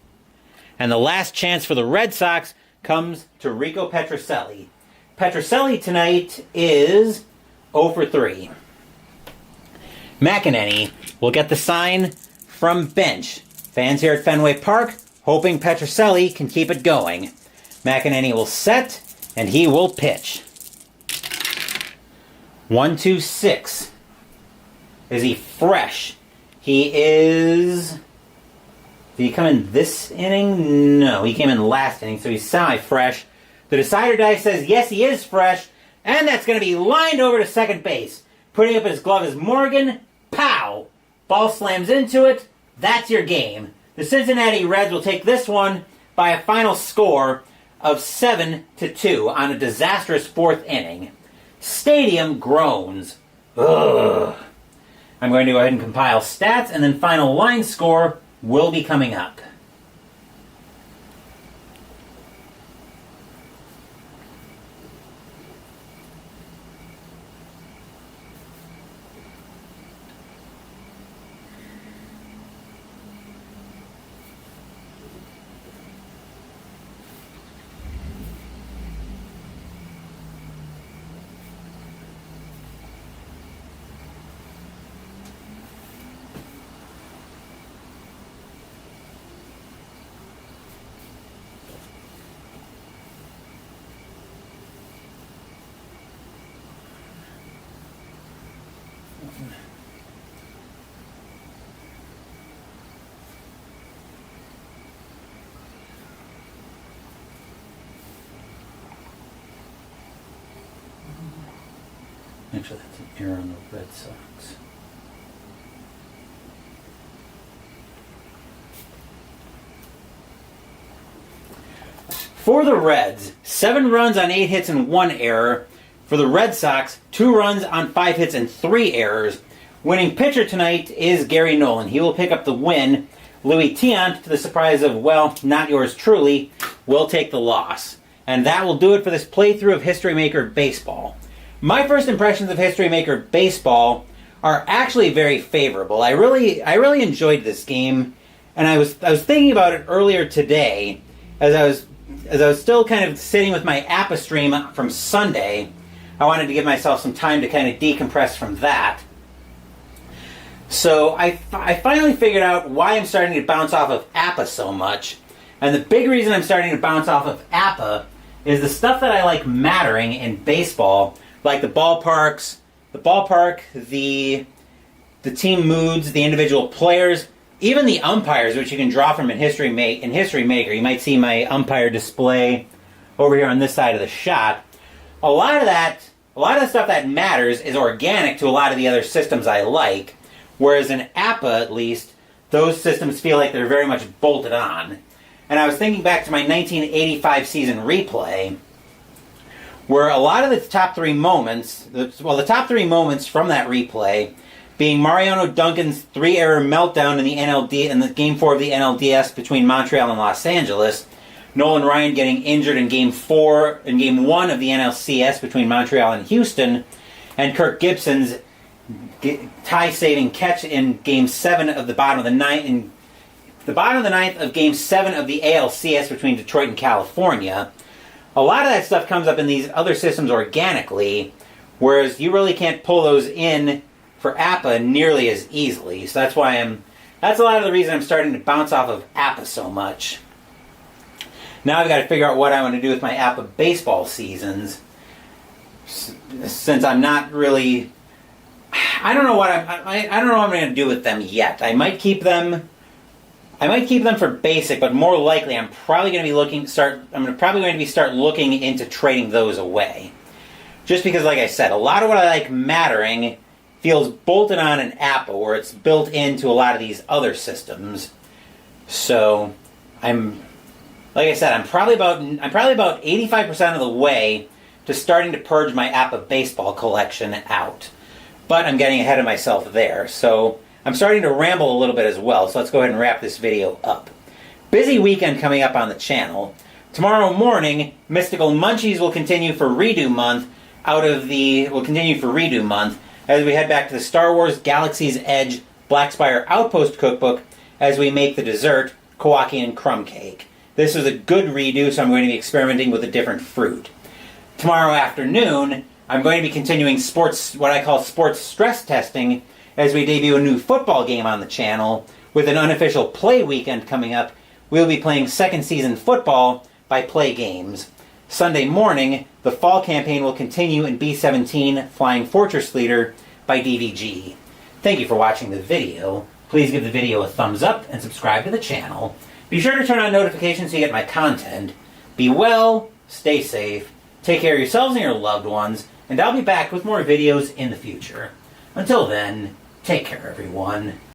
And the last chance for the Red Sox comes to Rico Petrocelli. Petrocelli tonight is 0 for 3. McEnany will get the sign from bench. Fans here at Fenway Park hoping Petrocelli can keep it going. McEnany will set, and he will pitch. 1, 2, 6. Is he fresh? He is... Did he come in this inning? No, he came in last inning, so he's semi-fresh. The decider die says, yes, he is fresh, and that's going to be lined over to second base. Putting up his glove is Morgan. Pow! Ball slams into it. That's your game. The Cincinnati Reds will take this one by a final score of 7-2 on a disastrous 4th inning. Stadium groans. Ugh. I'm going to go ahead and compile stats, and then final line score will be coming up. Actually, that's an error on the Red Sox. For the Reds, 7 runs on 8 hits and 1 error. For the Red Sox, 2 runs on 5 hits and 3 errors. Winning pitcher tonight is Gary Nolan. He will pick up the win. Louis Tiant, to the surprise of, well, not yours truly, will take the loss. And that will do it for this playthrough of History Maker Baseball. My first impressions of History Maker Baseball are actually very favorable. I really enjoyed this game, and I was thinking about it earlier today as I was still kind of sitting with my APA stream from Sunday. I wanted to give myself some time to kind of decompress from that. So I finally figured out why I'm starting to bounce off of APA so much. And the big reason I'm starting to bounce off of APA is the stuff that I like mattering in baseball, like the ballpark, the team moods, the individual players, even the umpires, which you can draw from in History Maker. You might see my umpire display over here on this side of the shot. A lot of the stuff that matters is organic to a lot of the other systems I like, whereas in APA, at least, those systems feel like they're very much bolted on. And I was thinking back to my 1985 season replay, where a lot of the top 3 moments, the top 3 moments from that replay being Mariano Duncan's 3-error meltdown in the NLD in the Game 4 of the NLDS between Montreal and Los Angeles, Nolan Ryan getting injured in Game 1 of the NLCS between Montreal and Houston, and Kirk Gibson's tie-saving catch in Game 7 of the bottom of the ninth of Game 7 of the ALCS between Detroit and California. A lot of that stuff comes up in these other systems organically, whereas you really can't pull those in for APA nearly as easily. So that's a lot of the reason I'm starting to bounce off of APA so much. Now I've got to figure out what I want to do with my APA baseball seasons, since I'm not really. I don't know what I'm going to do with them yet. I might keep them for basic, but more likely I'm probably going to be start looking into trading those away. Just because, like I said, a lot of what I like mattering feels bolted on an APA, where it's built into a lot of these other systems. So I'm probably about 85% of the way to starting to purge my APA baseball collection out. But I'm getting ahead of myself there, so I'm starting to ramble a little bit as well, so let's go ahead and wrap this video up. Busy weekend coming up on the channel. Tomorrow morning, Mystical Munchies will continue for Redo Month as we head back to the Star Wars Galaxy's Edge Black Spire Outpost Cookbook as we make the dessert, Kowakian Crumb Cake. This is a good redo, so I'm going to be experimenting with a different fruit. Tomorrow afternoon, I'm going to be continuing what I call sports stress testing, as we debut a new football game on the channel. With an unofficial play weekend coming up, we'll be playing second season football by PLAAY Games. Sunday morning, the fall campaign will continue in B-17 Flying Fortress Leader by DVG. Thank you for watching the video. Please give the video a thumbs up and subscribe to the channel. Be sure to turn on notifications so you get my content. Be well, stay safe, take care of yourselves and your loved ones, and I'll be back with more videos in the future. Until then, take care, everyone.